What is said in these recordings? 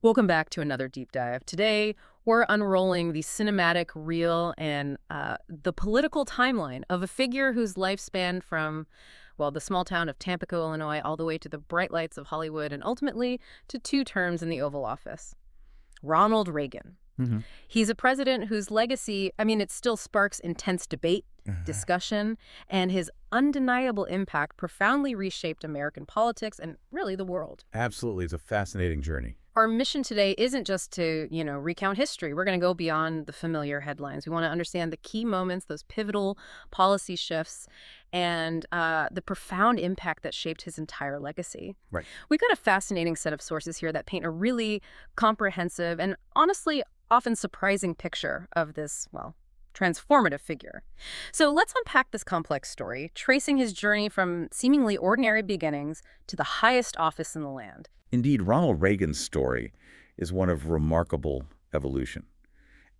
Welcome back to another deep dive. Today, we're unrolling the cinematic, real, and the political timeline of a figure whose life spanned from, well, the small town of Tampico, Illinois, all the way to the bright lights of Hollywood, and ultimately to 2 terms in the Oval Office. Ronald Reagan. Mm-hmm. He's a president whose legacy, it still sparks intense debate, discussion, and his undeniable impact profoundly reshaped American politics and really the world. Absolutely. It's a fascinating journey. Our mission today isn't just to, recount history. We're going to go beyond the familiar headlines. We want to understand the key moments, those pivotal policy shifts, and the profound impact that shaped his entire legacy. Right. We've got a fascinating set of sources here that paint a really comprehensive and honestly often surprising picture of this, transformative figure. So let's unpack this complex story, tracing his journey from seemingly ordinary beginnings to the highest office in the land. Indeed, Ronald Reagan's story is one of remarkable evolution.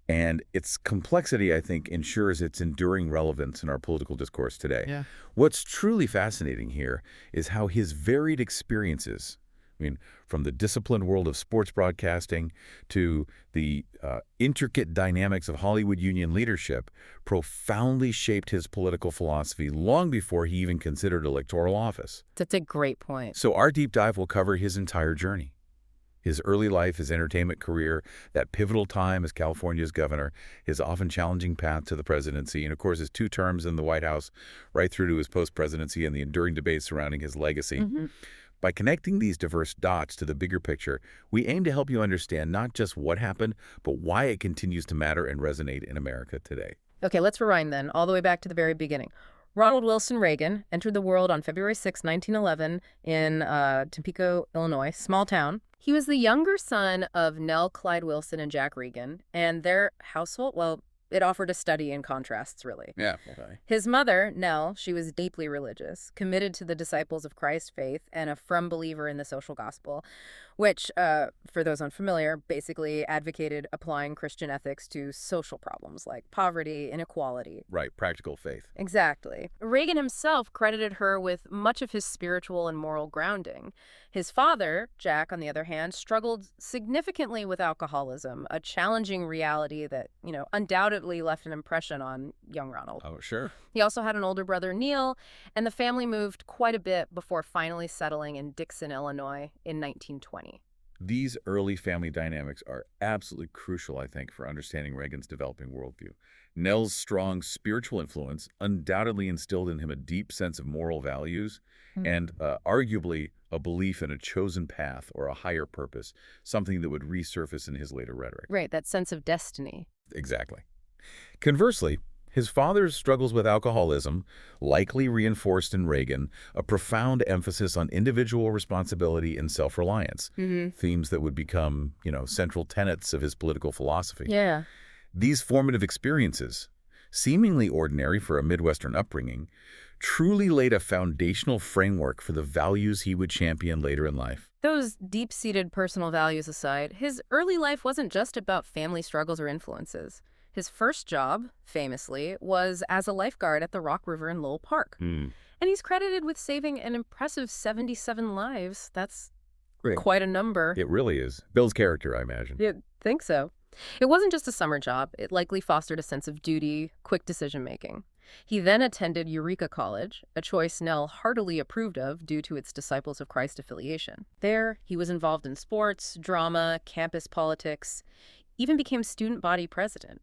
And its complexity, I think, ensures its enduring relevance in our political discourse today. Yeah. What's truly fascinating here is how his varied experiences, from the disciplined world of sports broadcasting to the intricate dynamics of Hollywood union leadership, profoundly shaped his political philosophy long before he even considered electoral office. That's a great point. So our deep dive will cover his entire journey. His early life, his entertainment career, that pivotal time as California's governor, his often challenging path to the presidency, and of course his 2 terms in the White House, right through to his post-presidency and the enduring debate surrounding his legacy. Mm-hmm. By connecting these diverse dots to the bigger picture, we aim to help you understand not just what happened, but why it continues to matter and resonate in America today. Okay, let's rewind then, all the way back to the very beginning. Ronald Wilson Reagan entered the world on February 6, 1911 in Tampico, Illinois, small town. He was the younger son of Nell Clyde Wilson and Jack Reagan, and their household, it offered a study in contrasts, really. Yeah. Okay. His mother, Nell, she was deeply religious, committed to the Disciples of Christ faith, and a firm believer in the social gospel, which, for those unfamiliar, basically advocated applying Christian ethics to social problems like poverty, inequality. Right, practical faith. Exactly. Reagan himself credited her with much of his spiritual and moral grounding. His father, Jack, on the other hand, struggled significantly with alcoholism, a challenging reality that, undoubtedly left an impression on young Ronald. Oh, sure. He also had an older brother, Neil, and the family moved quite a bit before finally settling in Dixon, Illinois in 1920. These early family dynamics are absolutely crucial, I think, for understanding Reagan's developing worldview. Nell's strong spiritual influence undoubtedly instilled in him a deep sense of moral values and arguably a belief in a chosen path or a higher purpose, something that would resurface in his later rhetoric. Right, that sense of destiny. Exactly. Conversely, his father's struggles with alcoholism likely reinforced in Reagan a profound emphasis on individual responsibility and self-reliance, themes that would become, central tenets of his political philosophy. Yeah. These formative experiences, seemingly ordinary for a Midwestern upbringing, truly laid a foundational framework for the values he would champion later in life. Those deep-seated personal values aside, his early life wasn't just about family struggles or influences. His first job, famously, was as a lifeguard at the Rock River in Lowell Park. And he's credited with saving an impressive 77 lives. That's Great. Quite a number. It really is. Builds character, I imagine. You'd think so. It wasn't just a summer job. It likely fostered a sense of duty, quick decision-making. He then attended Eureka College, a choice Nell heartily approved of due to its Disciples of Christ affiliation. There, he was involved in sports, drama, campus politics, even became student body president.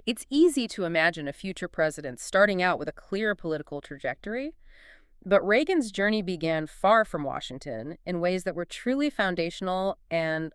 It's easy to imagine a future president starting out with a clear political trajectory, but Reagan's journey began far from Washington in ways that were truly foundational and,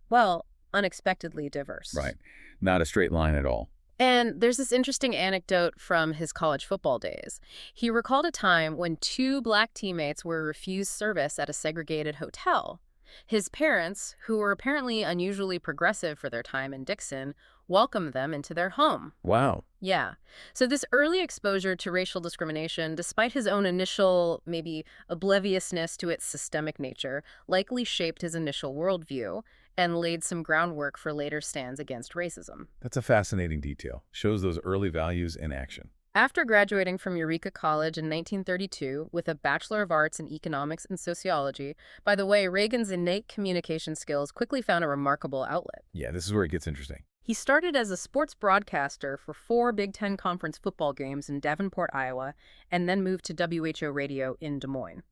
unexpectedly diverse. Right. Not a straight line at all. And there's this interesting anecdote from his college football days. He recalled a time when 2 black teammates were refused service at a segregated hotel. His parents, who were apparently unusually progressive for their time in Dixon, welcomed them into their home. Wow. Yeah. So this early exposure to racial discrimination, despite his own initial, maybe, obliviousness to its systemic nature, likely shaped his initial worldview and laid some groundwork for later stands against racism. That's a fascinating detail. Shows those early values in action. After graduating from Eureka College in 1932 with a Bachelor of Arts in Economics and Sociology, by the way, Reagan's innate communication skills quickly found a remarkable outlet. Yeah, this is where it gets interesting. He started as a sports broadcaster for 4 Big Ten Conference football games in Davenport, Iowa, and then moved to WHO Radio in Des Moines.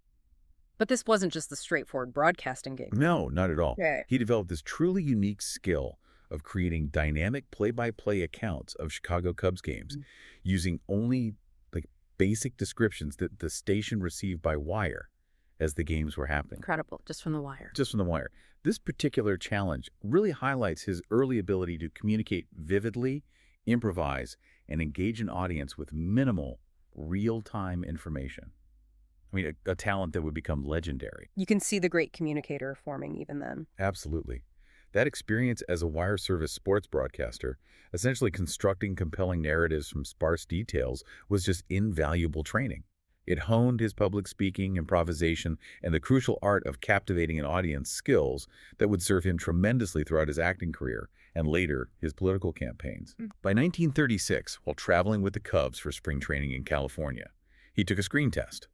But this wasn't just the straightforward broadcasting gig. No, not at all. Right. He developed this truly unique skill of creating dynamic play-by-play accounts of Chicago Cubs games using only like basic descriptions that the station received by wire as the games were happening. Incredible, just from the wire. Just from the wire. This particular challenge really highlights his early ability to communicate vividly, improvise, and engage an audience with minimal, real-time information. I mean, a talent that would become legendary. You can see the great communicator forming even then. Absolutely. That experience as a wire service sports broadcaster, essentially constructing compelling narratives from sparse details, was just invaluable training. It honed his public speaking, improvisation, and the crucial art of captivating an audience skills that would serve him tremendously throughout his acting career and later his political campaigns. By 1936, while traveling with the Cubs for spring training in California, he took a screen test.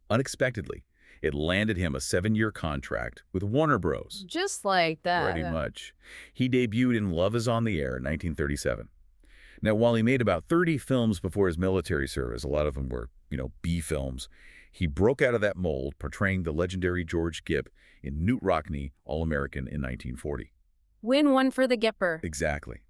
Unexpectedly, it landed him a 7-year contract with Warner Bros. Just like that. Pretty much. He debuted in Love is on the Air in 1937. Now, while he made about 30 films before his military service, a lot of them were, B films, he broke out of that mold, portraying the legendary George Gipp in Newt Rockne, All-American in 1940. Win one for the Gipper. Exactly.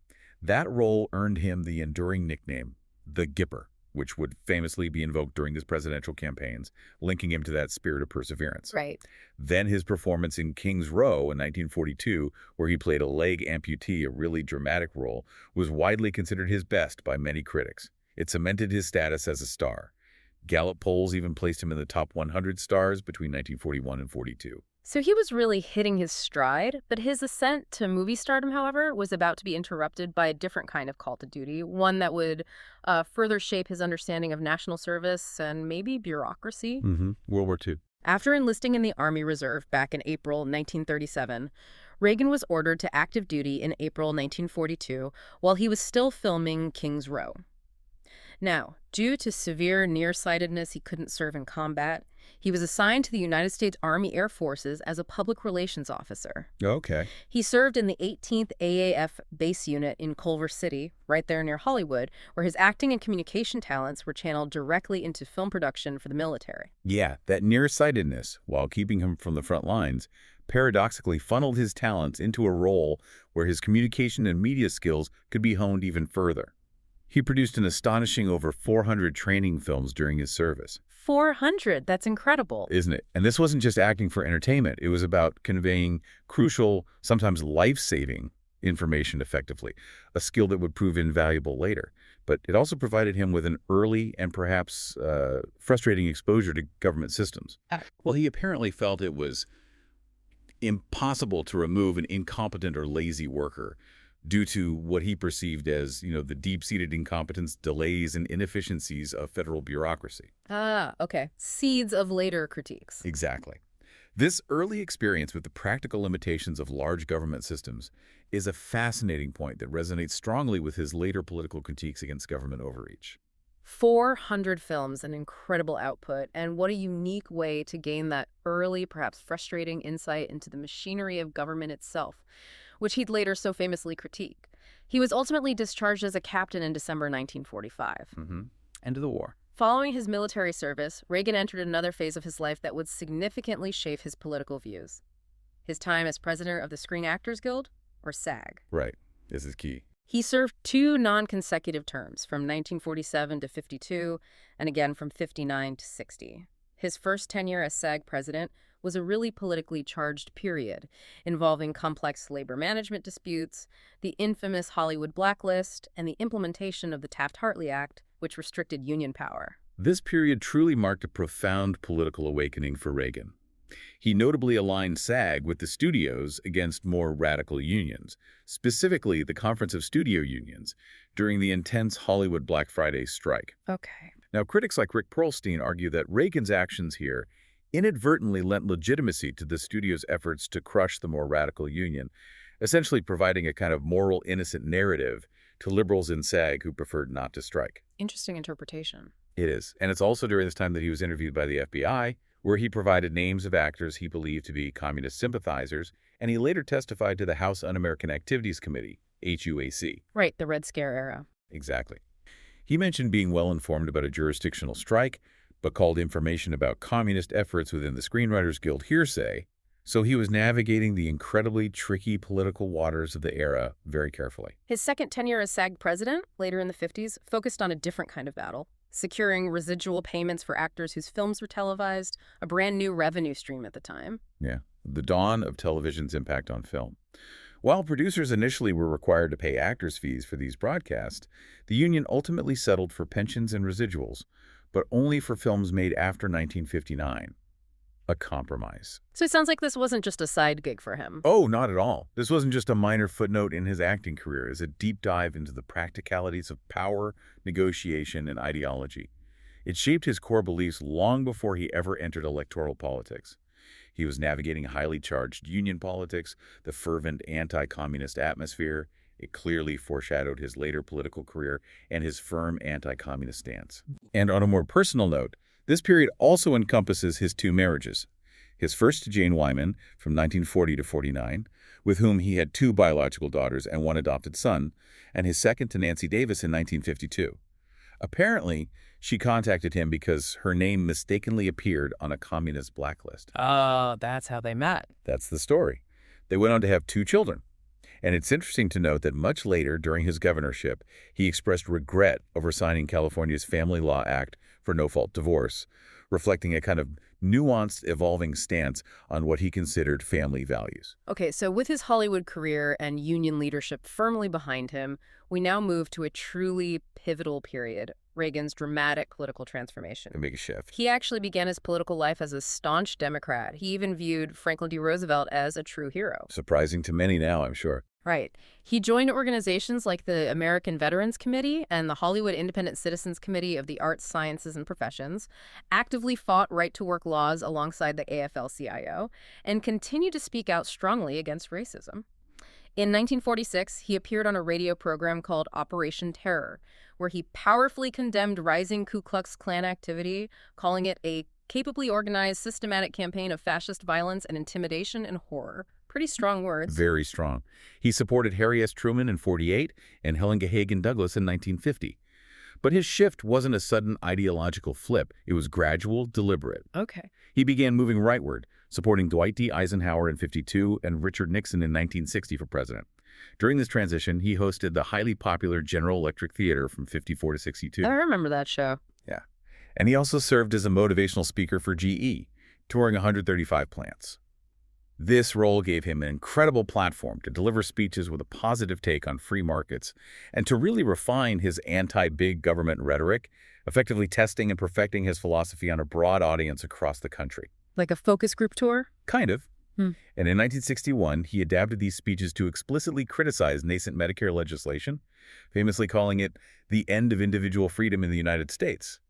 That role earned him the enduring nickname, the Gipper, which would famously be invoked during his presidential campaigns, linking him to that spirit of perseverance. Right. Then his performance in King's Row in 1942, where he played a leg amputee, a really dramatic role, was widely considered his best by many critics. It cemented his status as a star. Gallup polls even placed him in the top 100 stars between 1941 and 42. So he was really hitting his stride, but his ascent to movie stardom, however, was about to be interrupted by a different kind of call to duty, one that would further shape his understanding of national service and maybe bureaucracy. World War II. After enlisting in the Army Reserve back in April 1937, Reagan was ordered to active duty in April 1942 while he was still filming King's Row. Now, due to severe nearsightedness, he couldn't serve in combat. He was assigned to the United States Army Air Forces as a public relations officer. Okay. He served in the 18th AAF base unit in Culver City, right there near Hollywood, where his acting and communication talents were channeled directly into film production for the military. Yeah, that nearsightedness, while keeping him from the front lines, paradoxically funneled his talents into a role where his communication and media skills could be honed even further. He produced an astonishing over 400 training films during his service. 400, that's incredible. Isn't it? And this wasn't just acting for entertainment. It was about conveying crucial, sometimes life-saving information effectively, a skill that would prove invaluable later. But it also provided him with an early and perhaps frustrating exposure to government systems. Well, he apparently felt it was impossible to remove an incompetent or lazy worker due to what he perceived as, the deep-seated incompetence, delays, and inefficiencies of federal bureaucracy. Ah, okay. Seeds of later critiques. Exactly. This early experience with the practical limitations of large government systems is a fascinating point that resonates strongly with his later political critiques against government overreach. 400 films, an incredible output, and what a unique way to gain that early, perhaps frustrating insight into the machinery of government itself, which he'd later so famously critique. He was ultimately discharged as a captain in December 1945. End of the war. Following his military service, Reagan entered another phase of his life that would significantly shape his political views. His time as president of the Screen Actors Guild, or SAG. Right. This is key. He served 2 non-consecutive terms, from 1947 to 52, and again from 59 to 60. His first tenure as SAG president was a really politically charged period, involving complex labor management disputes, the infamous Hollywood blacklist, and the implementation of the Taft-Hartley Act, which restricted union power. This period truly marked a profound political awakening for Reagan. He notably aligned SAG with the studios against more radical unions, specifically the Conference of Studio Unions, during the intense Hollywood Black Friday strike. Okay. Now, critics like Rick Perlstein argue that Reagan's actions here inadvertently lent legitimacy to the studio's efforts to crush the more radical union, essentially providing a kind of moral innocent narrative to liberals in SAG who preferred not to strike. Interesting interpretation. It is. And it's also during this time that he was interviewed by the FBI, where he provided names of actors he believed to be communist sympathizers, and he later testified to the House Un-American Activities Committee, HUAC. Right, the Red Scare era. Exactly. He mentioned being well informed about a jurisdictional strike, but called information about communist efforts within the Screenwriters Guild hearsay, so he was navigating the incredibly tricky political waters of the era very carefully. His second tenure as SAG president, later in the 50s, focused on a different kind of battle, securing residual payments for actors whose films were televised, a brand new revenue stream at the time. Yeah, the dawn of television's impact on film. While producers initially were required to pay actors' fees for these broadcasts, the union ultimately settled for pensions and residuals, but only for films made after 1959. A compromise. So it sounds like this wasn't just a side gig for him. Oh, not at all. This wasn't just a minor footnote in his acting career. It's a deep dive into the practicalities of power, negotiation, and ideology. It shaped his core beliefs long before he ever entered electoral politics. He was navigating highly charged union politics, the fervent anti-communist atmosphere. It clearly foreshadowed his later political career and his firm anti-communist stance. And on a more personal note, this period also encompasses his two marriages. His first to Jane Wyman from 1940 to 49, with whom he had two biological daughters and one adopted son, and his second to Nancy Davis in 1952. Apparently, she contacted him because her name mistakenly appeared on a communist blacklist. Oh, that's how they met. That's the story. They went on to have two children. And it's interesting to note that much later during his governorship, he expressed regret over signing California's Family Law Act for no-fault divorce, reflecting a kind of nuanced, evolving stance on what he considered family values. Okay, so with his Hollywood career and union leadership firmly behind him, we now move to a truly pivotal period, Reagan's dramatic political transformation. A big shift. He actually began his political life as a staunch Democrat. He even viewed Franklin D. Roosevelt as a true hero. Surprising to many now, I'm sure. Right. He joined organizations like the American Veterans Committee and the Hollywood Independent Citizens Committee of the Arts, Sciences, and Professions, actively fought right-to-work laws alongside the AFL-CIO, and continued to speak out strongly against racism. In 1946, he appeared on a radio program called Operation Terror, where he powerfully condemned rising Ku Klux Klan activity, calling it a capably organized, systematic campaign of fascist violence and intimidation and horror. Pretty strong words. Very strong. He supported Harry S. Truman in 48 and Helen Gahagan Douglas in 1950. But his shift wasn't a sudden ideological flip. It was gradual, deliberate. Okay. He began moving rightward, supporting Dwight D. Eisenhower in 52 and Richard Nixon in 1960 for president. During this transition, he hosted the highly popular General Electric Theater from 54 to 62. I remember that show. Yeah. And he also served as a motivational speaker for GE, touring 135 plants. This role gave him an incredible platform to deliver speeches with a positive take on free markets and to really refine his anti-big government rhetoric, effectively testing and perfecting his philosophy on a broad audience across the country. Like a focus group tour? Kind of. And in 1961, he adapted these speeches to explicitly criticize nascent Medicare legislation, famously calling it the end of individual freedom in the United States,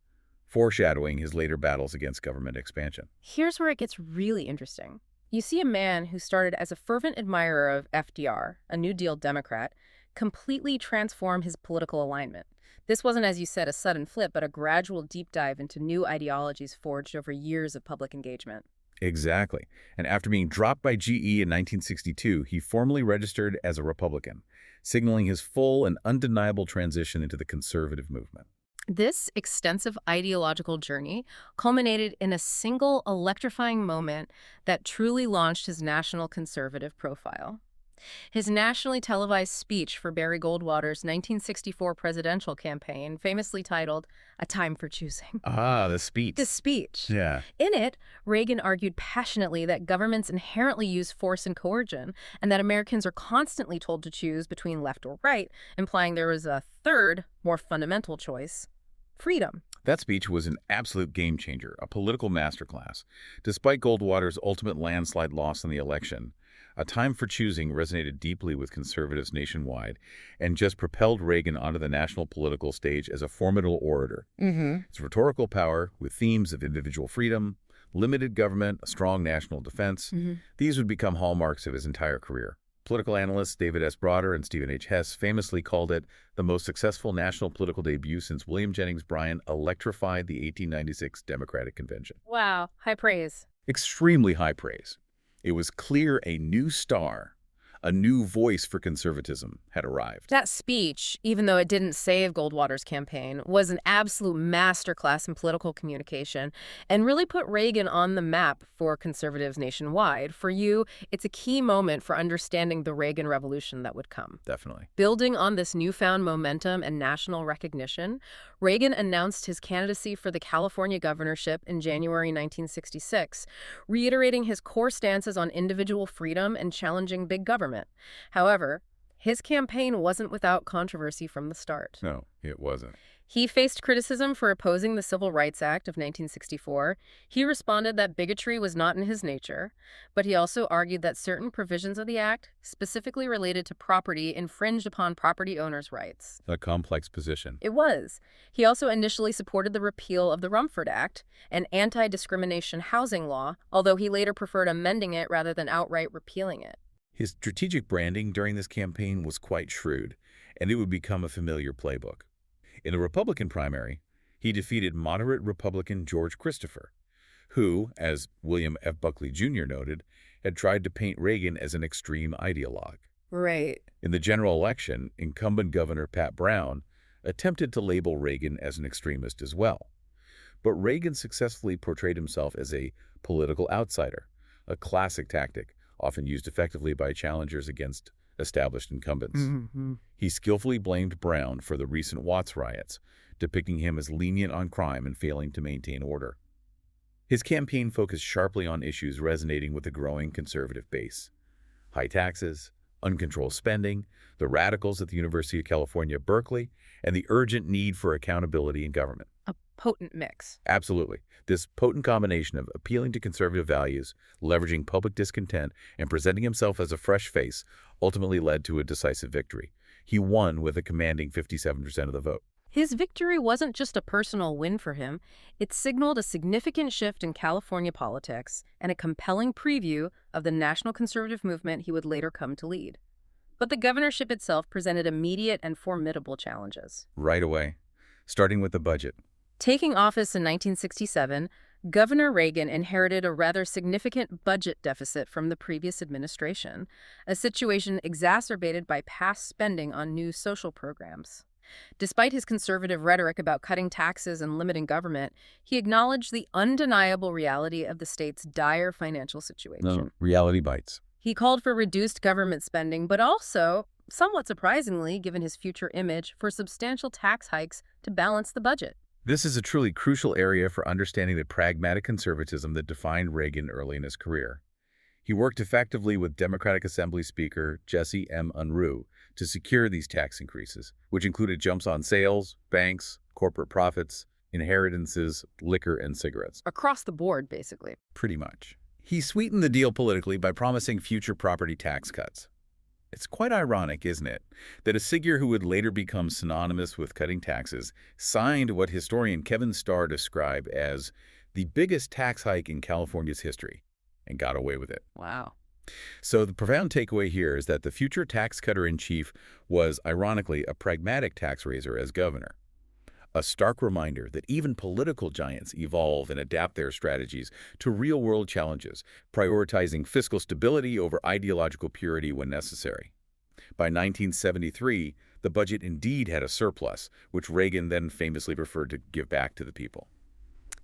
foreshadowing his later battles against government expansion. Here's where it gets really interesting. You see a man who started as a fervent admirer of FDR, a New Deal Democrat, completely transform his political alignment. This wasn't, as you said, a sudden flip, but a gradual deep dive into new ideologies forged over years of public engagement. Exactly. And after being dropped by GE in 1962, he formally registered as a Republican, signaling his full and undeniable transition into the conservative movement. This extensive ideological journey culminated in a single electrifying moment that truly launched his national conservative profile. His nationally televised speech for Barry Goldwater's 1964 presidential campaign, famously titled A Time for Choosing. Ah, the speech. The speech. Yeah. In it, Reagan argued passionately that governments inherently use force and coercion, and that Americans are constantly told to choose between left or right, implying there was a third, more fundamental choice: freedom. That speech was an absolute game changer, a political masterclass. Despite Goldwater's ultimate landslide loss in the election, A Time for Choosing resonated deeply with conservatives nationwide and just propelled Reagan onto the national political stage as a formidable orator. Its rhetorical power, with themes of individual freedom, limited government, a strong national defense, these would become hallmarks of his entire career. Political analysts David S. Broder and Stephen H. Hess famously called it the most successful national political debut since William Jennings Bryan electrified the 1896 Democratic Convention. Wow, high praise. Extremely high praise. It was clear a new star, a new voice for conservatism had arrived. That speech, even though it didn't save Goldwater's campaign, was an absolute masterclass in political communication and really put Reagan on the map for conservatives nationwide. For you, it's a key moment for understanding the Reagan Revolution that would come. Definitely. Building on this newfound momentum and national recognition, Reagan announced his candidacy for the California governorship in January 1966, reiterating his core stances on individual freedom and challenging big government. However, his campaign wasn't without controversy from the start. No, it wasn't. He faced criticism for opposing the Civil Rights Act of 1964. He responded that bigotry was not in his nature, but he also argued that certain provisions of the act, specifically related to property, infringed upon property owners' rights. A complex position. It was. He also initially supported the repeal of the Rumford Act, an anti-discrimination housing law, although he later preferred amending it rather than outright repealing it. His strategic branding during this campaign was quite shrewd, and it would become a familiar playbook. In the Republican primary, he defeated moderate Republican George Christopher, who, as William F. Buckley Jr. noted, had tried to paint Reagan as an extreme ideologue. Right. In the general election, incumbent Governor Pat Brown attempted to label Reagan as an extremist as well. But Reagan successfully portrayed himself as a political outsider, a classic tactic often used effectively by challengers against established incumbents. He skillfully blamed Brown for the recent Watts riots, depicting him as lenient on crime and failing to maintain order. His campaign focused sharply on issues resonating with the growing conservative base: high taxes, uncontrolled spending, the radicals at the University of California, Berkeley, and the urgent need for accountability in government. A potent mix. Absolutely. This potent combination of appealing to conservative values, leveraging public discontent, and presenting himself as a fresh face ultimately led to a decisive victory. He won with a commanding 57% of the vote. His victory wasn't just a personal win for him. It signaled a significant shift in California politics and a compelling preview of the national conservative movement he would later come to lead. But the governorship itself presented immediate and formidable challenges. Right away, starting with the budget. Taking office in 1967, Governor Reagan inherited a rather significant budget deficit from the previous administration, a situation exacerbated by past spending on new social programs. Despite his conservative rhetoric about cutting taxes and limiting government, he acknowledged the undeniable reality of the state's dire financial situation. No, reality bites. He called for reduced government spending, but also, somewhat surprisingly, given his future image, for substantial tax hikes to balance the budget. This is a truly crucial area for understanding the pragmatic conservatism that defined Reagan early in his career. He worked effectively with Democratic Assembly Speaker Jesse M. Unruh to secure these tax increases, which included jumps on sales, banks, corporate profits, inheritances, liquor, and cigarettes. Across the board, basically. Pretty much. He sweetened the deal politically by promising future property tax cuts. It's quite ironic, isn't it, that a figure who would later become synonymous with cutting taxes signed what historian Kevin Starr described as the biggest tax hike in California's history and got away with it. Wow. So the profound takeaway here is that the future tax cutter-in-chief was, ironically, a pragmatic tax raiser as governor. A stark reminder that even political giants evolve and adapt their strategies to real-world challenges, prioritizing fiscal stability over ideological purity when necessary. By 1973, the budget indeed had a surplus, which Reagan then famously preferred to give back to the people.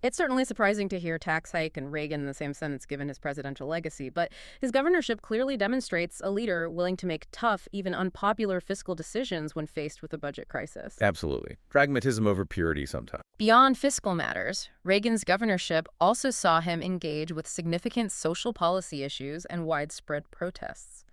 It's certainly surprising to hear tax hike and Reagan in the same sentence given his presidential legacy, but his governorship clearly demonstrates a leader willing to make tough, even unpopular fiscal decisions when faced with a budget crisis. Absolutely. Pragmatism over purity sometimes. Beyond fiscal matters, Reagan's governorship also saw him engage with significant social policy issues and widespread protests.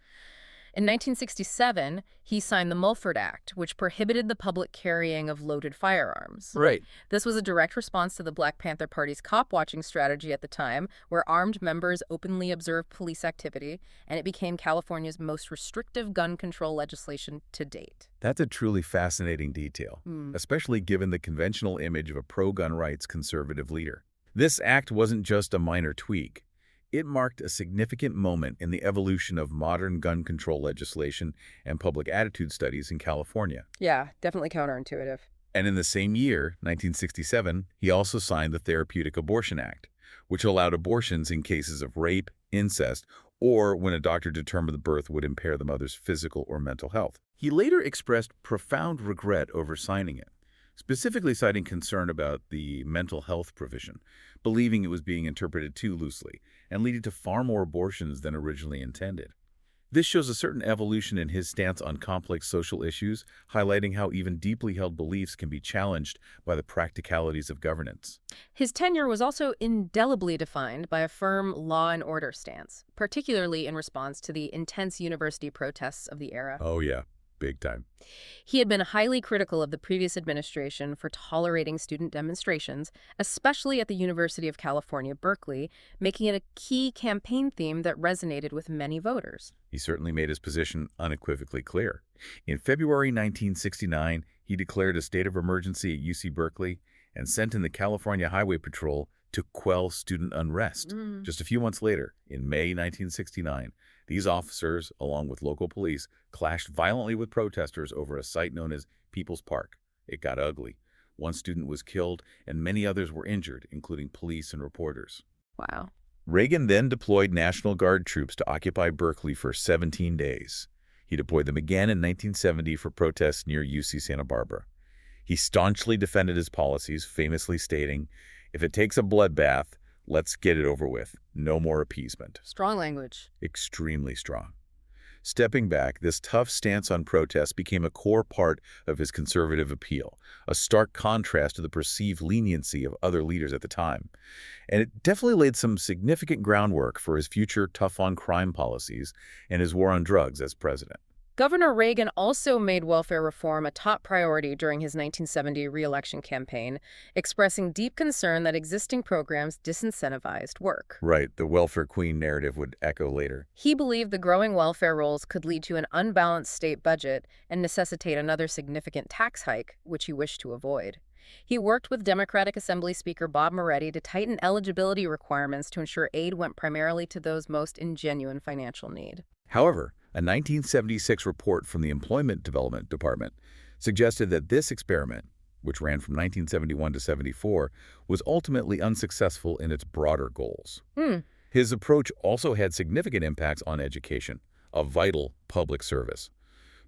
In 1967, he signed the Mulford Act, which prohibited the public carrying of loaded firearms. Right. This was a direct response to the Black Panther Party's cop-watching strategy at the time, where armed members openly observed police activity, and it became California's most restrictive gun control legislation to date. That's a truly fascinating detail, especially given the conventional image of a pro-gun rights conservative leader. This act wasn't just a minor tweak. It marked a significant moment in the evolution of modern gun control legislation and public attitude studies in California. Yeah, definitely counterintuitive. And in the same year, 1967, he also signed the Therapeutic Abortion Act, which allowed abortions in cases of rape, incest, or when a doctor determined the birth would impair the mother's physical or mental health. He later expressed profound regret over signing it, specifically citing concern about the mental health provision, believing it was being interpreted too loosely and leading to far more abortions than originally intended. This shows a certain evolution in his stance on complex social issues, highlighting how even deeply held beliefs can be challenged by the practicalities of governance. His tenure was also indelibly defined by a firm law and order stance, particularly in response to the intense university protests of the era. Oh yeah, big time. He had been highly critical of the previous administration for tolerating student demonstrations, especially at the University of California, Berkeley, making it a key campaign theme that resonated with many voters. He certainly made his position unequivocally clear. In February 1969, he declared a state of emergency at UC Berkeley and sent in the California Highway Patrol to quell student unrest. Just a few months later, in May 1969, these officers, along with local police, clashed violently with protesters over a site known as People's Park. It got ugly. One student was killed, and many others were injured, including police and reporters. Wow. Reagan then deployed National Guard troops to occupy Berkeley for 17 days. He deployed them again in 1970 for protests near UC Santa Barbara. He staunchly defended his policies, famously stating, "If it takes a bloodbath, let's get it over with. No more appeasement." Strong language. Extremely strong. Stepping back, this tough stance on protest became a core part of his conservative appeal, a stark contrast to the perceived leniency of other leaders at the time. And it definitely laid some significant groundwork for his future tough-on-crime policies and his war on drugs as president. Governor Reagan also made welfare reform a top priority during his 1970 re-election campaign, expressing deep concern that existing programs disincentivized work. Right, the welfare queen narrative would echo later. He believed the growing welfare rolls could lead to an unbalanced state budget and necessitate another significant tax hike, which he wished to avoid. He worked with Democratic Assembly Speaker Bob Moretti to tighten eligibility requirements to ensure aid went primarily to those most in genuine financial need. However, a 1976 report from the Employment Development Department suggested that this experiment, which ran from 1971 to 74, was ultimately unsuccessful in its broader goals. His approach also had significant impacts on education, a vital public service.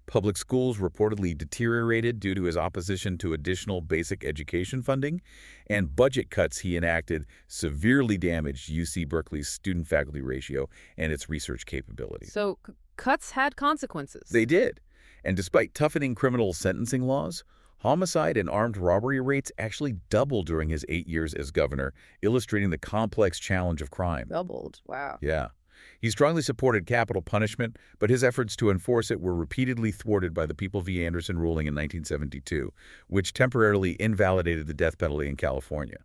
Public schools reportedly deteriorated due to his opposition to additional basic education funding, and budget cuts he enacted severely damaged UC Berkeley's student-faculty ratio and its research capabilities. So cuts had consequences. They did. And despite toughening criminal sentencing laws, homicide and armed robbery rates actually doubled during his 8 years as governor, illustrating the complex challenge of crime. Doubled. Wow. Yeah. He strongly supported capital punishment, but his efforts to enforce it were repeatedly thwarted by the People v. Anderson ruling in 1972, which temporarily invalidated the death penalty in California.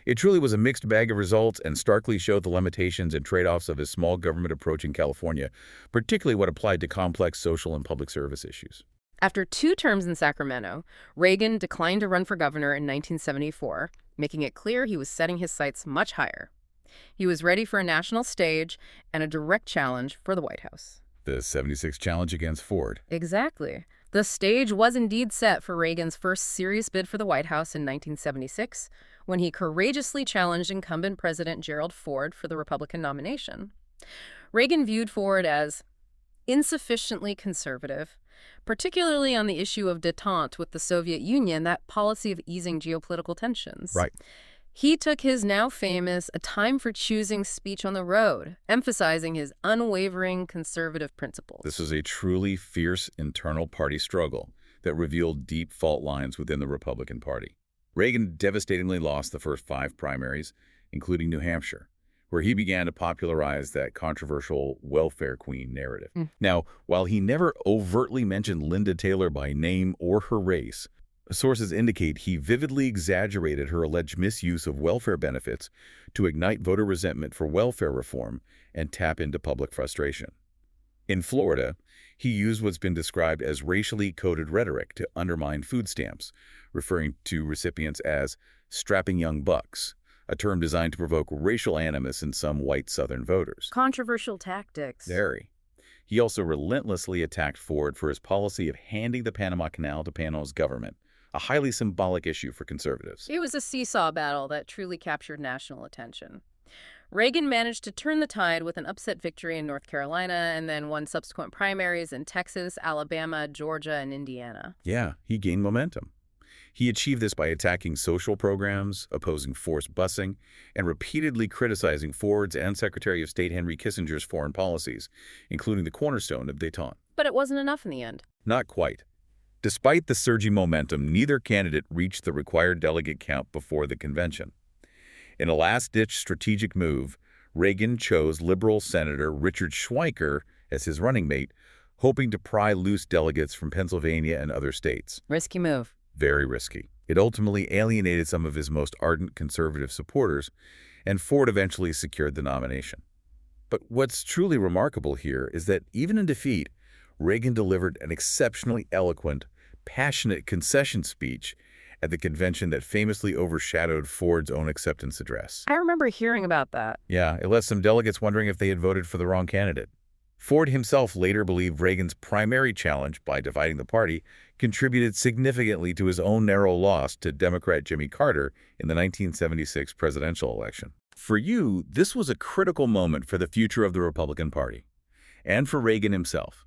It truly was a mixed bag of results and starkly showed the limitations and trade-offs of his small government approach in California, particularly what applied to complex social and public service issues. After 2 terms in Sacramento, Reagan declined to run for governor in 1974, making it clear he was setting his sights much higher. He was ready for a national stage and a direct challenge for the White House. The 76 challenge against Ford. Exactly. The stage was indeed set for Reagan's first serious bid for the White House in 1976, when he courageously challenged incumbent President Gerald Ford for the Republican nomination. Reagan viewed Ford as insufficiently conservative, particularly on the issue of détente with the Soviet Union, that policy of easing geopolitical tensions. Right. He took his now famous "a time for choosing" speech on the road, emphasizing his unwavering conservative principles. This was a truly fierce internal party struggle that revealed deep fault lines within the Republican Party. Reagan devastatingly lost the first 5 primaries, including New Hampshire, where he began to popularize that controversial welfare queen narrative. Now, while he never overtly mentioned Linda Taylor by name or her race, sources indicate he vividly exaggerated her alleged misuse of welfare benefits to ignite voter resentment for welfare reform and tap into public frustration. In Florida, he used what's been described as racially coded rhetoric to undermine food stamps, referring to recipients as strapping young bucks, a term designed to provoke racial animus in some white Southern voters. Controversial tactics. Very. He also relentlessly attacked Ford for his policy of handing the Panama Canal to Panama's government, a highly symbolic issue for conservatives. It was a seesaw battle that truly captured national attention. Reagan managed to turn the tide with an upset victory in North Carolina and then won subsequent primaries in Texas, Alabama, Georgia, and Indiana. Yeah, he gained momentum. He achieved this by attacking social programs, opposing forced busing, and repeatedly criticizing Ford's and Secretary of State Henry Kissinger's foreign policies, including the cornerstone of détente. But it wasn't enough in the end. Not quite. Despite the surging momentum, neither candidate reached the required delegate count before the convention. In a last-ditch strategic move, Reagan chose liberal Senator Richard Schweiker as his running mate, hoping to pry loose delegates from Pennsylvania and other states. Risky move. Very risky. It ultimately alienated some of his most ardent conservative supporters, and Ford eventually secured the nomination. But what's truly remarkable here is that even in defeat, Reagan delivered an exceptionally eloquent, passionate concession speech at the convention that famously overshadowed Ford's own acceptance address. I remember hearing about that. Yeah, it left some delegates wondering if they had voted for the wrong candidate. Ford himself later believed Reagan's primary challenge, by dividing the party, contributed significantly to his own narrow loss to Democrat Jimmy Carter in the 1976 presidential election. For you, this was a critical moment for the future of the Republican Party, and for Reagan himself.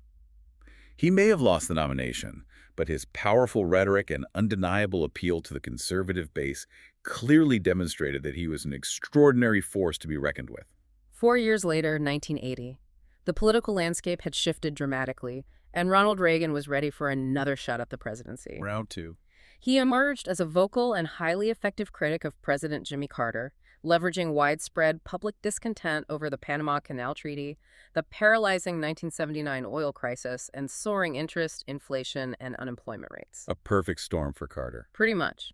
He may have lost the nomination, but his powerful rhetoric and undeniable appeal to the conservative base clearly demonstrated that he was an extraordinary force to be reckoned with. 4 years later, 1980, the political landscape had shifted dramatically, and Ronald Reagan was ready for another shot at the presidency. Round two. He emerged as a vocal and highly effective critic of President Jimmy Carter, leveraging widespread public discontent over the Panama Canal Treaty, the paralyzing 1979 oil crisis, and soaring interest, inflation, and unemployment rates. A perfect storm for Carter. Pretty much.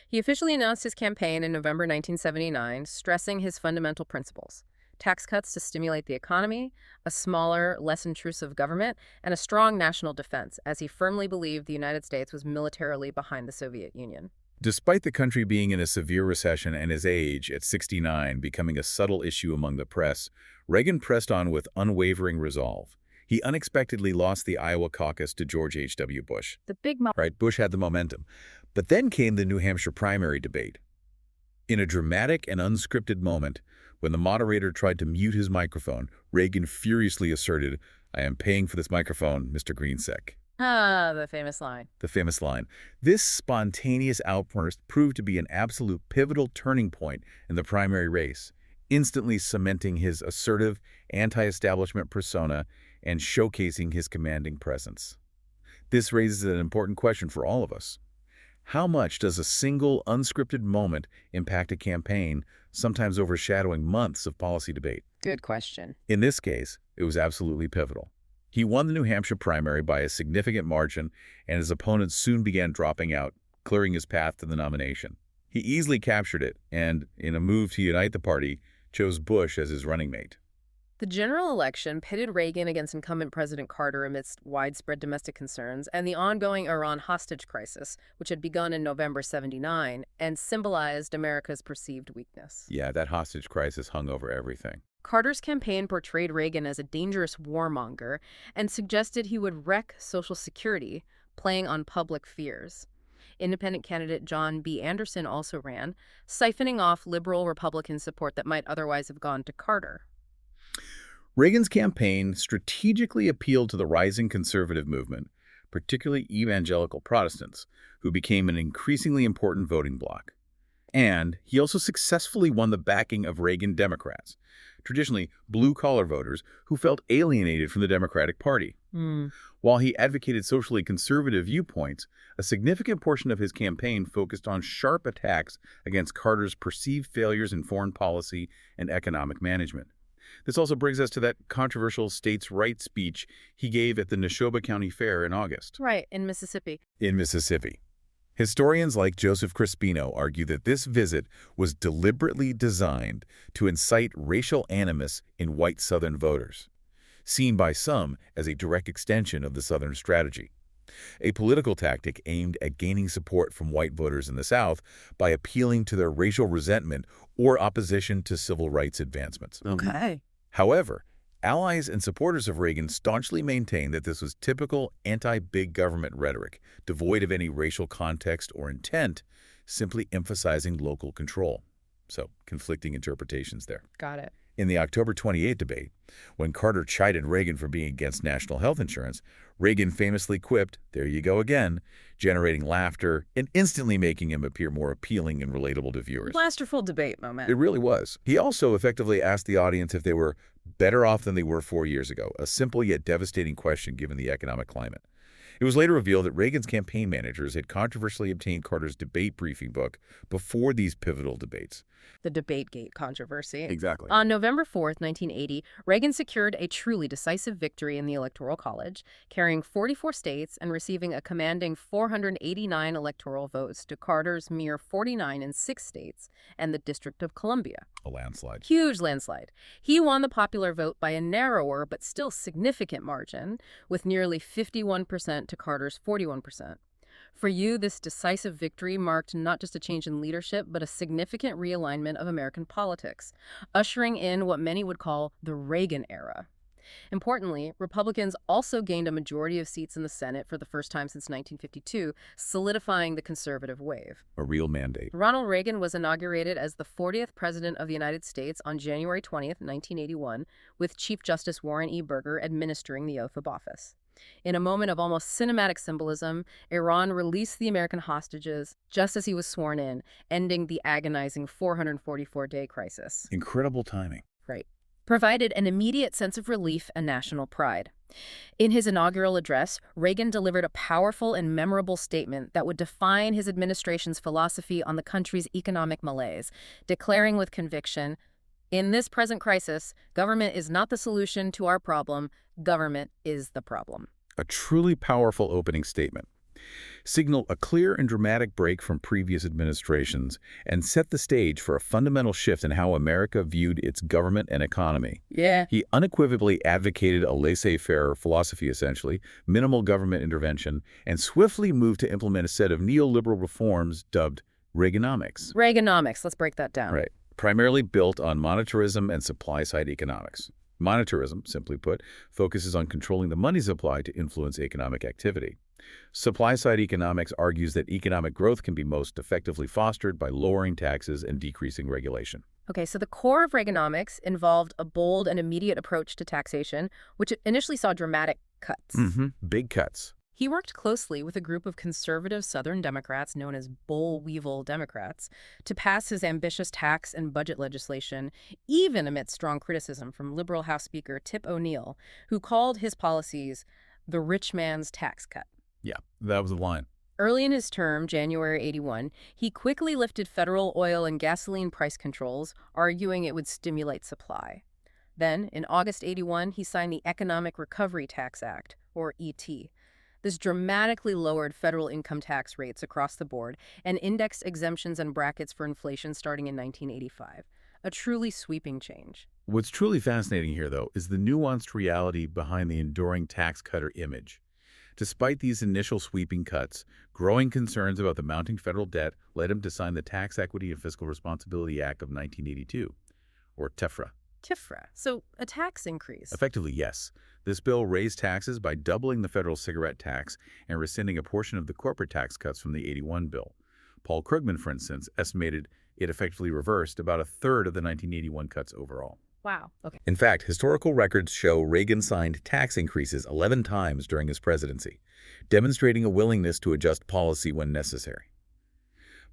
He officially announced his campaign in November 1979, stressing his fundamental principles: tax cuts to stimulate the economy, a smaller, less intrusive government, and a strong national defense, as he firmly believed the United States was militarily behind the Soviet Union. Despite the country being in a severe recession and his age, at 69, becoming a subtle issue among the press, Reagan pressed on with unwavering resolve. He unexpectedly lost the Iowa caucus to George H.W. Bush. The big Right, Bush had the momentum. But then came the New Hampshire primary debate. In a dramatic and unscripted moment, when the moderator tried to mute his microphone, Reagan furiously asserted, "I am paying for this microphone, Mr. Greensick." the famous line. The famous line. This spontaneous outburst proved to be an absolute pivotal turning point in the primary race, instantly cementing his assertive, anti-establishment persona and showcasing his commanding presence. This raises an important question for all of us. How much does a single, unscripted moment impact a campaign, sometimes overshadowing months of policy debate? Good question. In this case, it was absolutely pivotal. He won the New Hampshire primary by a significant margin, and his opponents soon began dropping out, clearing his path to the nomination. He easily captured it, and, in a move to unite the party, chose Bush as his running mate. The general election pitted Reagan against incumbent President Carter amidst widespread domestic concerns and the ongoing Iran hostage crisis, which had begun in November '79 and symbolized America's perceived weakness. Yeah, that hostage crisis hung over everything. Carter's campaign portrayed Reagan as a dangerous warmonger and suggested he would wreck Social Security, playing on public fears. Independent candidate John B. Anderson also ran, siphoning off liberal Republican support that might otherwise have gone to Carter. Reagan's campaign strategically appealed to the rising conservative movement, particularly evangelical Protestants, who became an increasingly important voting bloc. And he also successfully won the backing of Reagan Democrats, traditionally blue-collar voters who felt alienated from the Democratic Party. While he advocated socially conservative viewpoints, a significant portion of his campaign focused on sharp attacks against Carter's perceived failures in foreign policy and economic management. This also brings us to that controversial states' rights speech he gave at the Neshoba County Fair in August. Right, in Mississippi. In Mississippi. Historians like Joseph Crispino argue that this visit was deliberately designed to incite racial animus in white Southern voters, seen by some as a direct extension of the Southern strategy. a political tactic aimed at gaining support from white voters in the South by appealing to their racial resentment or opposition to civil rights advancements. Okay. However, allies and supporters of Reagan staunchly maintained that this was typical anti-big government rhetoric, devoid of any racial context or intent, simply emphasizing local control. So, conflicting interpretations there. Got it. In the October 28 debate, when Carter chided Reagan for being against national health insurance, Reagan famously quipped, "There you go again," generating laughter and instantly making him appear more appealing and relatable to viewers. Masterful debate moment. It really was. He also effectively asked the audience if they were better off than they were 4 years ago, a simple yet devastating question given the economic climate. It was later revealed that Reagan's campaign managers had controversially obtained Carter's debate briefing book before these pivotal debates. The Debategate controversy. Exactly. On November 4th, 1980, Reagan secured a truly decisive victory in the Electoral College, carrying 44 states and receiving a commanding 489 electoral votes to Carter's mere 49 in 6 states and the District of Columbia. A landslide. Huge landslide. He won the popular vote by a narrower but still significant margin, with nearly 51% to Carter's 41%. For you, this decisive victory marked not just a change in leadership, but a significant realignment of American politics, ushering in what many would call the Reagan era. Importantly, Republicans also gained a majority of seats in the Senate for the first time since 1952, solidifying the conservative wave. A real mandate. Ronald Reagan was inaugurated as the 40th President of the United States on January 20th, 1981, with Chief Justice Warren E. Burger administering the oath of office. In a moment of almost cinematic symbolism, Iran released the American hostages just as he was sworn in, ending the agonizing 444-day crisis. Incredible timing. Right. Provided an immediate sense of relief and national pride. In his inaugural address, Reagan delivered a powerful and memorable statement that would define his administration's philosophy on the country's economic malaise, declaring with conviction, "In this present crisis, government is not the solution to our problem. Government is the problem." A truly powerful opening statement. Signaled a clear and dramatic break from previous administrations and set the stage for a fundamental shift in how America viewed its government and economy. Yeah. He unequivocally advocated a laissez-faire philosophy, essentially, minimal government intervention, and swiftly moved to implement a set of neoliberal reforms dubbed Reaganomics. Reaganomics, let's break that down. Right. Primarily built on monetarism and supply-side economics. Monetarism, simply put, focuses on controlling the money supply to influence economic activity. Supply-side economics argues that economic growth can be most effectively fostered by lowering taxes and decreasing regulation. Okay, so the core of Reaganomics involved a bold and immediate approach to taxation, which initially saw dramatic cuts. Big cuts. He worked closely with a group of conservative Southern Democrats known as Boll-Weevil Democrats to pass his ambitious tax and budget legislation, even amid strong criticism from liberal House Speaker Tip O'Neill, who called his policies the rich man's tax cut. Yeah, that was the line. Early in his term, January 81, he quickly lifted federal oil and gasoline price controls, arguing it would stimulate supply. Then, in August 81, he signed the Economic Recovery Tax Act, or ET. This dramatically lowered federal income tax rates across the board and indexed exemptions and brackets for inflation starting in 1985. A truly sweeping change. What's truly fascinating here, though, is the nuanced reality behind the enduring tax cutter image. Despite these initial sweeping cuts, growing concerns about the mounting federal debt led him to sign the Tax Equity and Fiscal Responsibility Act of 1982, or TEFRA. TIFRA, so a tax increase. Effectively, yes. This bill raised taxes by doubling the federal cigarette tax and rescinding a portion of the corporate tax cuts from the 81 bill. Paul Krugman, for instance, estimated it effectively reversed about a third of the 1981 cuts overall. Wow, okay. In fact, historical records show Reagan signed tax increases 11 times during his presidency, demonstrating a willingness to adjust policy when necessary.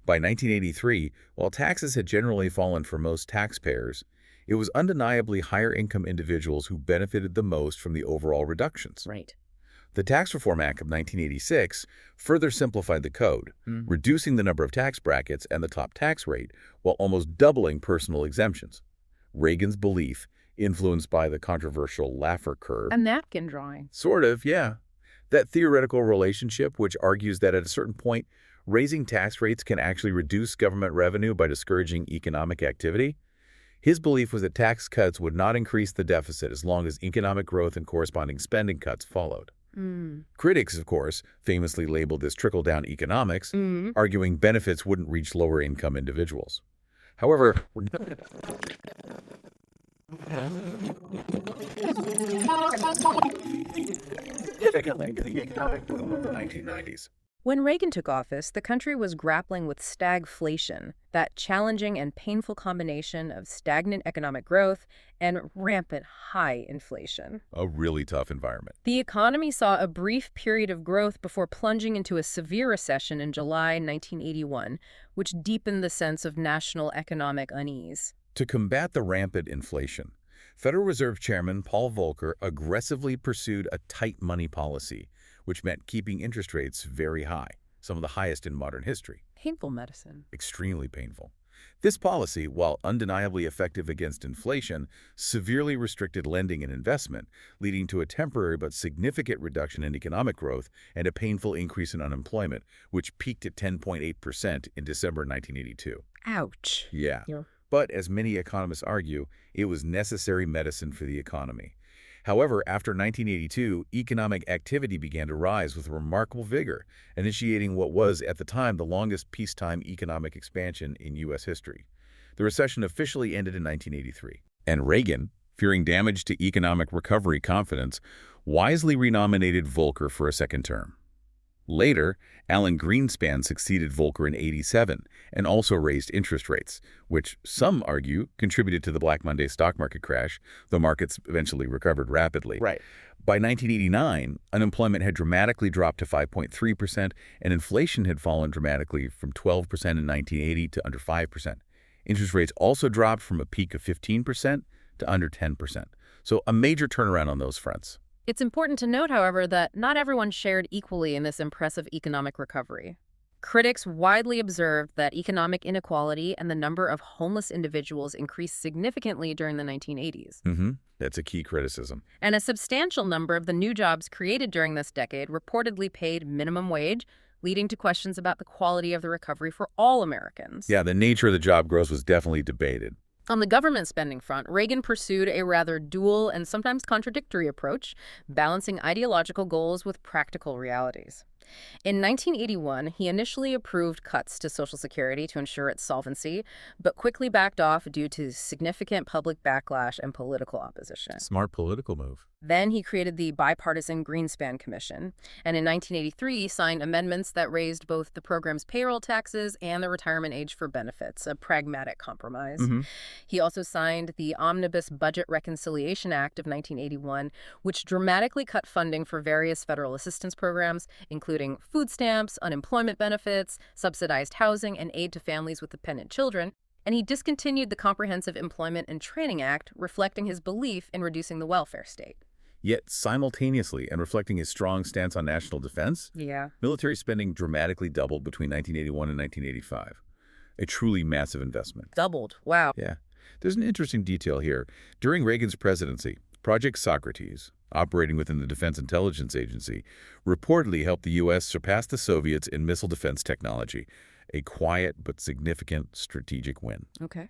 By 1983, while taxes had generally fallen for most taxpayers, it was undeniably higher-income individuals who benefited the most from the overall reductions. Right. The Tax Reform Act of 1986 further simplified the code, reducing the number of tax brackets and the top tax rate while almost doubling personal exemptions. Reagan's belief, influenced by the controversial Laffer curve. A napkin drawing. Sort of, yeah. That theoretical relationship which argues that at a certain point, raising tax rates can actually reduce government revenue by discouraging economic activity. His belief was that tax cuts would not increase the deficit as long as economic growth and corresponding spending cuts followed. Hmm. Critics, of course, famously labeled this trickle-down economics, arguing benefits wouldn't reach lower-income individuals. However, 1990s. When Reagan took office, the country was grappling with stagflation, that challenging and painful combination of stagnant economic growth and rampant high inflation. A really tough environment. The economy saw a brief period of growth before plunging into a severe recession in July 1981, which deepened the sense of national economic unease. To combat the rampant inflation, Federal Reserve Chairman Paul Volcker aggressively pursued a tight money policy, which meant keeping interest rates very high, some of the highest in modern history. Painful medicine. Extremely painful. This policy, while undeniably effective against inflation, severely restricted lending and investment, leading to a temporary but significant reduction in economic growth and a painful increase in unemployment, which peaked at 10.8% in December 1982. Ouch. Yeah. Yeah. But as many economists argue, it was necessary medicine for the economy. However, after 1982, economic activity began to rise with remarkable vigor, initiating what was, at the time, the longest peacetime economic expansion in U.S. history. The recession officially ended in 1983. And Reagan, fearing damage to economic recovery confidence, wisely renominated Volcker for a second term. Later, Alan Greenspan succeeded Volcker in '87 and also raised interest rates, which some argue contributed to the Black Monday stock market crash, though markets eventually recovered rapidly. Right. By 1989, unemployment had dramatically dropped to 5.3%, and inflation had fallen dramatically from 12% in 1980 to under 5%. Interest rates also dropped from a peak of 15% to under 10%. So a major turnaround on those fronts. It's important to note, however, that not everyone shared equally in this impressive economic recovery. Critics widely observed that economic inequality and the number of homeless individuals increased significantly during the 1980s. That's a key criticism. And a substantial number of the new jobs created during this decade reportedly paid minimum wage, leading to questions about the quality of the recovery for all Americans. Yeah, the nature of the job growth was definitely debated. On the government spending front, Reagan pursued a rather dual and sometimes contradictory approach, balancing ideological goals with practical realities. In 1981, he initially approved cuts to Social Security to ensure its solvency, but quickly backed off due to significant public backlash and political opposition. Smart political move. Then he created the bipartisan Greenspan Commission, and in 1983 signed amendments that raised both the program's payroll taxes and the retirement age for benefits, a pragmatic compromise. He also signed the Omnibus Budget Reconciliation Act of 1981, which dramatically cut funding for various federal assistance programs, including food stamps, unemployment benefits, subsidized housing, and aid to families with dependent children. And he discontinued the Comprehensive Employment and Training Act, reflecting his belief in reducing the welfare state. Yet simultaneously, and reflecting his strong stance on national defense, military spending dramatically doubled between 1981 and 1985. A truly massive investment. Doubled. Wow. Yeah. There's an interesting detail here. During Reagan's presidency, Project Socrates, operating within the Defense Intelligence Agency, reportedly helped the U.S. surpass the Soviets in missile defense technology, a quiet but significant strategic win. Okay.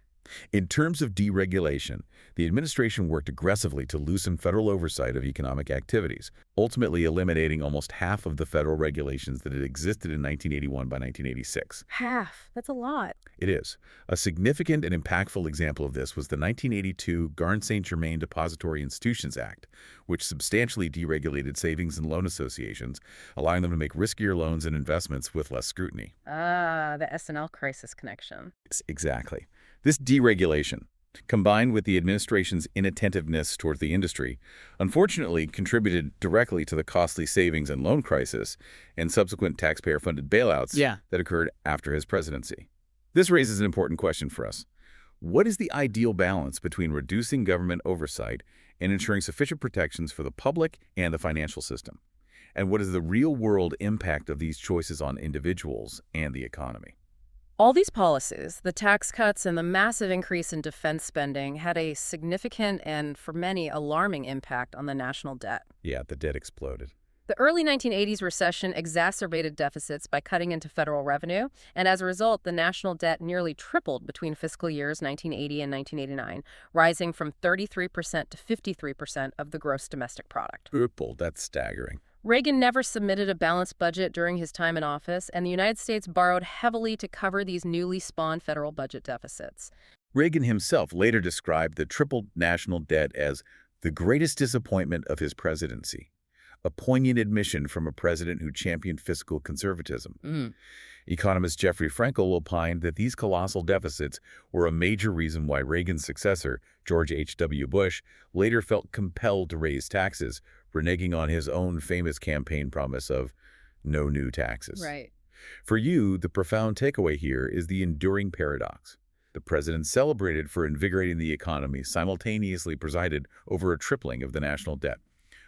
In terms of deregulation, the administration worked aggressively to loosen federal oversight of economic activities, ultimately eliminating almost half of the federal regulations that had existed in 1981 by 1986. Half. That's a lot. It is. A significant and impactful example of this was the 1982 Garn-St. Germain Depository Institutions Act, which substantially deregulated savings and loan associations, allowing them to make riskier loans and investments with less scrutiny. Ah, the S&L crisis connection. Exactly. This deregulation, combined with the administration's inattentiveness towards the industry, unfortunately contributed directly to the costly savings and loan crisis and subsequent taxpayer-funded bailouts that occurred after his presidency. This raises an important question for us. What is the ideal balance between reducing government oversight and ensuring sufficient protections for the public and the financial system? And what is the real-world impact of these choices on individuals and the economy? All these policies, the tax cuts and the massive increase in defense spending, had a significant and, for many, alarming impact on the national debt. Yeah, the debt exploded. The early 1980s recession exacerbated deficits by cutting into federal revenue, and as a result, the national debt nearly tripled between fiscal years 1980 and 1989, rising from 33% to 53% of the gross domestic product. Tripled, that's staggering. Reagan never submitted a balanced budget during his time in office, and the United States borrowed heavily to cover these newly spawned federal budget deficits. Reagan himself later described the triple national debt as the greatest disappointment of his presidency, a poignant admission from a president who championed fiscal conservatism. Economist Jeffrey Frankel opined that these colossal deficits were a major reason why Reagan's successor, George H.W. Bush, later felt compelled to raise taxes, reneging on his own famous campaign promise of no new taxes. Right. For you, the profound takeaway here is the enduring paradox. The president celebrated for invigorating the economy simultaneously presided over a tripling of the national debt,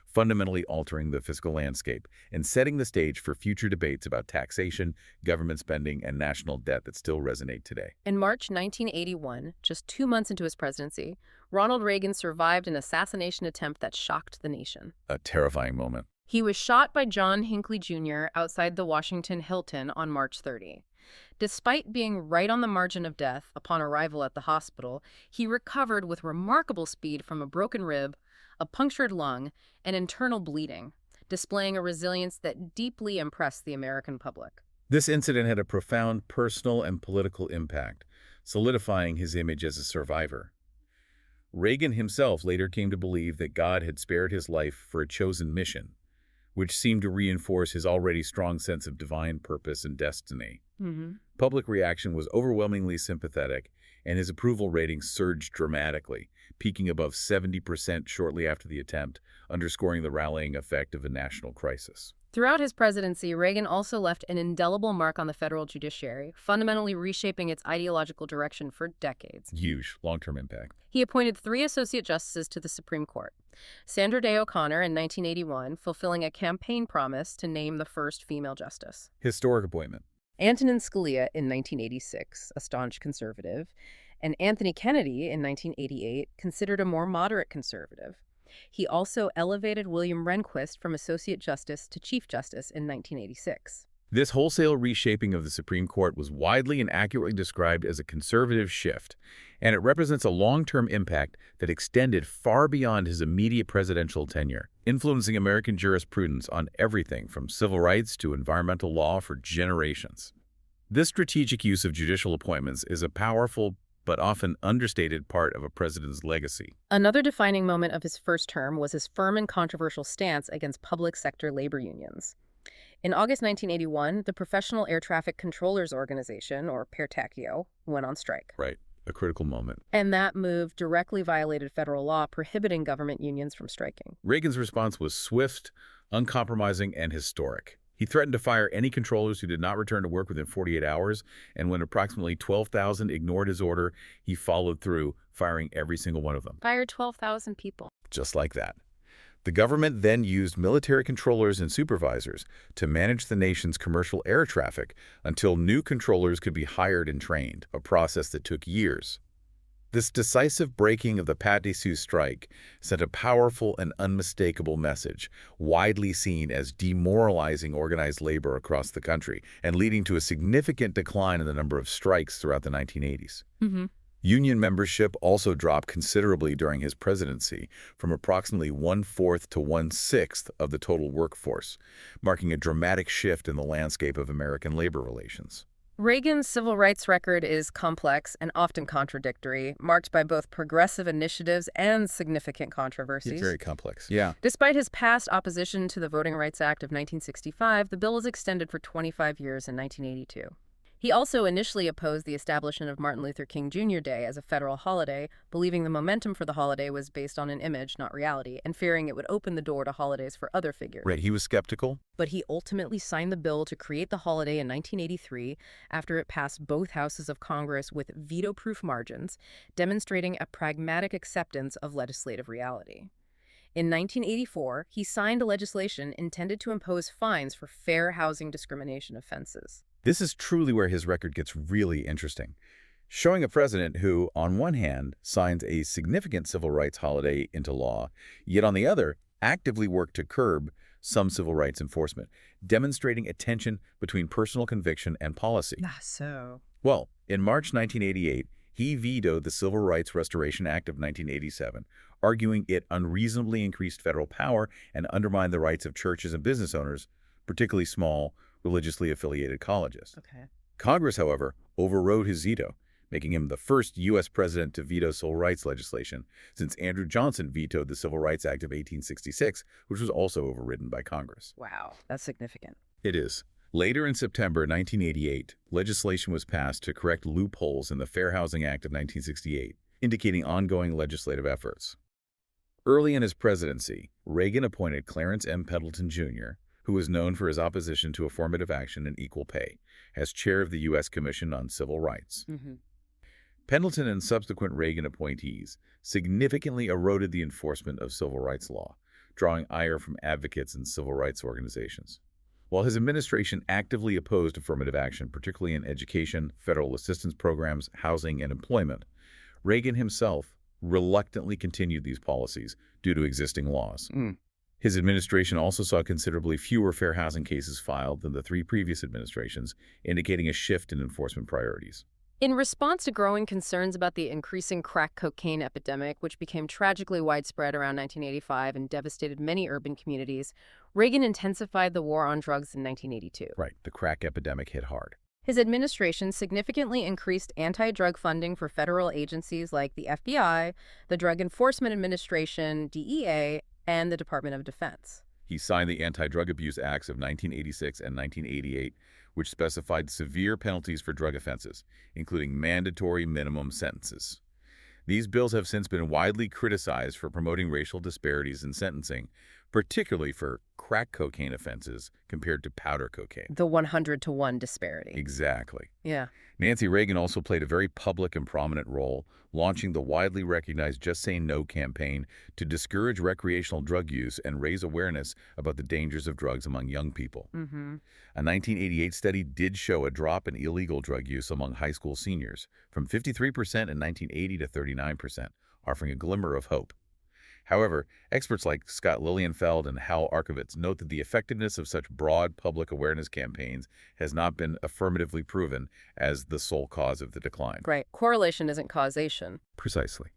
fundamentally altering the fiscal landscape and setting the stage for future debates about taxation, government spending, and national debt that still resonate today. In March 1981, just 2 months into his presidency, Ronald Reagan survived an assassination attempt that shocked the nation. A terrifying moment. He was shot by John Hinckley Jr. outside the Washington Hilton on March 30. Despite being right on the margin of death upon arrival at the hospital, he recovered with remarkable speed from a broken rib, a punctured lung, and internal bleeding, displaying a resilience that deeply impressed the American public. This incident had a profound personal and political impact, solidifying his image as a survivor. Reagan himself later came to believe that God had spared his life for a chosen mission, which seemed to reinforce his already strong sense of divine purpose and destiny. Public reaction was overwhelmingly sympathetic, and his approval rating surged dramatically, peaking above 70% shortly after the attempt, underscoring the rallying effect of a national crisis. Throughout his presidency, Reagan also left an indelible mark on the federal judiciary, fundamentally reshaping its ideological direction for decades. Huge long-term impact. He appointed 3 associate justices to the Supreme Court. Sandra Day O'Connor in 1981, fulfilling a campaign promise to name the first female justice. Historic appointment. Antonin Scalia in 1986, a staunch conservative, and Anthony Kennedy in 1988, considered a more moderate conservative. He also elevated William Rehnquist from Associate Justice to Chief Justice in 1986. This wholesale reshaping of the Supreme Court was widely and accurately described as a conservative shift, and it represents a long-term impact that extended far beyond his immediate presidential tenure, influencing American jurisprudence on everything from civil rights to environmental law for generations. This strategic use of judicial appointments is a powerful but often understated part of a president's legacy. Another defining moment of his first term was his firm and controversial stance against public sector labor unions. In August 1981, the Professional Air Traffic Controllers Organization, or PATCO, went on strike. Right, a critical moment. And that move directly violated federal law prohibiting government unions from striking. Reagan's response was swift, uncompromising, and historic. He threatened to fire any controllers who did not return to work within 48 hours, and when approximately 12,000 ignored his order, he followed through, firing every single one of them. Fired 12,000 people. Just like that. The government then used military controllers and supervisors to manage the nation's commercial air traffic until new controllers could be hired and trained, a process that took years. This decisive breaking of the PATCO strike sent a powerful and unmistakable message, widely seen as demoralizing organized labor across the country and leading to a significant decline in the number of strikes throughout the 1980s. Union membership also dropped considerably during his presidency, from approximately 1/4 to 1/6 of the total workforce, marking a dramatic shift in the landscape of American labor relations. Reagan's civil rights record is complex and often contradictory, marked by both progressive initiatives and significant controversies. It's very complex. Yeah. Despite his past opposition to the Voting Rights Act of 1965, the bill was extended for 25 years in 1982. He also initially opposed the establishment of Martin Luther King Jr. Day as a federal holiday, believing the momentum for the holiday was based on an image, not reality, and fearing it would open the door to holidays for other figures. Right, he was skeptical. But he ultimately signed the bill to create the holiday in 1983 after it passed both houses of Congress with veto-proof margins, demonstrating a pragmatic acceptance of legislative reality. In 1984, he signed a legislation intended to impose fines for fair housing discrimination offenses. This is truly where his record gets really interesting, showing a president who, on one hand, signs a significant civil rights holiday into law, yet on the other, actively worked to curb some civil rights enforcement, demonstrating a tension between personal conviction and policy. So. Well, in March 1988, He vetoed the Civil Rights Restoration Act of 1987, arguing it unreasonably increased federal power and undermined the rights of churches and business owners, particularly small, religiously affiliated colleges. Okay. Congress, however, overrode his veto, making him the first U.S. president to veto civil rights legislation, since Andrew Johnson vetoed the Civil Rights Act of 1866, which was also overridden by Congress. Wow, that's significant. It is. Later in September 1988, legislation was passed to correct loopholes in the Fair Housing Act of 1968, indicating ongoing legislative efforts. Early in his presidency, Reagan appointed Clarence M. Pendleton, Jr., who was known for his opposition to affirmative action and equal pay, as chair of the U.S. Commission on Civil Rights. Pendleton and subsequent Reagan appointees significantly eroded the enforcement of civil rights law, drawing ire from advocates and civil rights organizations. While his administration actively opposed affirmative action, particularly in education, federal assistance programs, housing, and employment, Reagan himself reluctantly continued these policies due to existing laws. His administration also saw considerably fewer fair housing cases filed than the 3 previous administrations, indicating a shift in enforcement priorities. In response to growing concerns about the increasing crack cocaine epidemic, which became tragically widespread around 1985 and devastated many urban communities, Reagan intensified the war on drugs in 1982. Right, the crack epidemic hit hard. His administration significantly increased anti-drug funding for federal agencies like the FBI, the Drug Enforcement Administration, DEA, and the Department of Defense. He signed the Anti-Drug Abuse Acts of 1986 and 1988, which specified severe penalties for drug offenses, including mandatory minimum sentences. These bills have since been widely criticized for promoting racial disparities in sentencing, particularly for crack cocaine offenses compared to powder cocaine. The 100-to-1 disparity. Exactly. Yeah. Nancy Reagan also played a very public and prominent role, launching the widely recognized Just Say No campaign to discourage recreational drug use and raise awareness about the dangers of drugs among young people. A 1988 study did show a drop in illegal drug use among high school seniors, from 53% in 1980 to 39%, offering a glimmer of hope. However, experts like Scott Lilienfeld and Hal Arkovitz note that the effectiveness of such broad public awareness campaigns has not been affirmatively proven as the sole cause of the decline. Right. Correlation isn't causation. Precisely.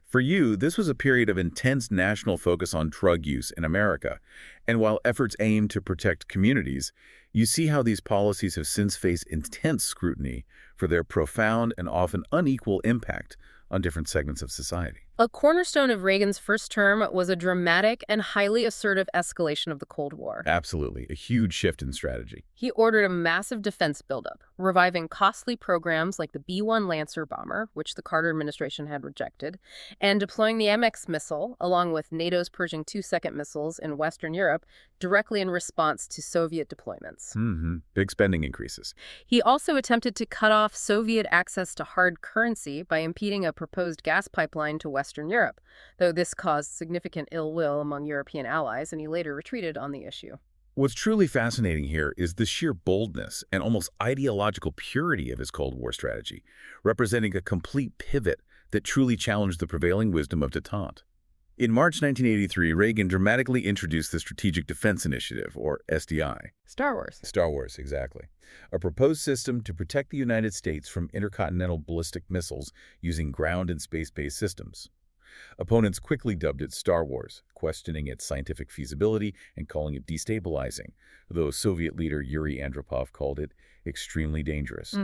For you, this was a period of intense national focus on drug use in America, and while efforts aim to protect communities, you see how these policies have since faced intense scrutiny for their profound and often unequal impact on different segments of society. A cornerstone of Reagan's first term was a dramatic and highly assertive escalation of the Cold War. Absolutely, a huge shift in strategy. He ordered a massive defense buildup, reviving costly programs like the B-1 Lancer bomber, which the Carter administration had rejected, and deploying the MX missile, along with NATO's Pershing II second missiles in Western Europe, directly in response to Soviet deployments. Big spending increases. He also attempted to cut off Soviet access to hard currency by impeding a proposed gas pipeline to Western Europe, though this caused significant ill will among European allies, and he later retreated on the issue. What's truly fascinating here is the sheer boldness and almost ideological purity of his Cold War strategy, representing a complete pivot that truly challenged the prevailing wisdom of détente. In March 1983, Reagan dramatically introduced the Strategic Defense Initiative, or SDI. Star Wars. Star Wars, exactly. A proposed system to protect the United States from intercontinental ballistic missiles using ground and space-based systems. Opponents quickly dubbed it Star Wars, questioning its scientific feasibility and calling it destabilizing, though Soviet leader Yuri Andropov called it extremely dangerous.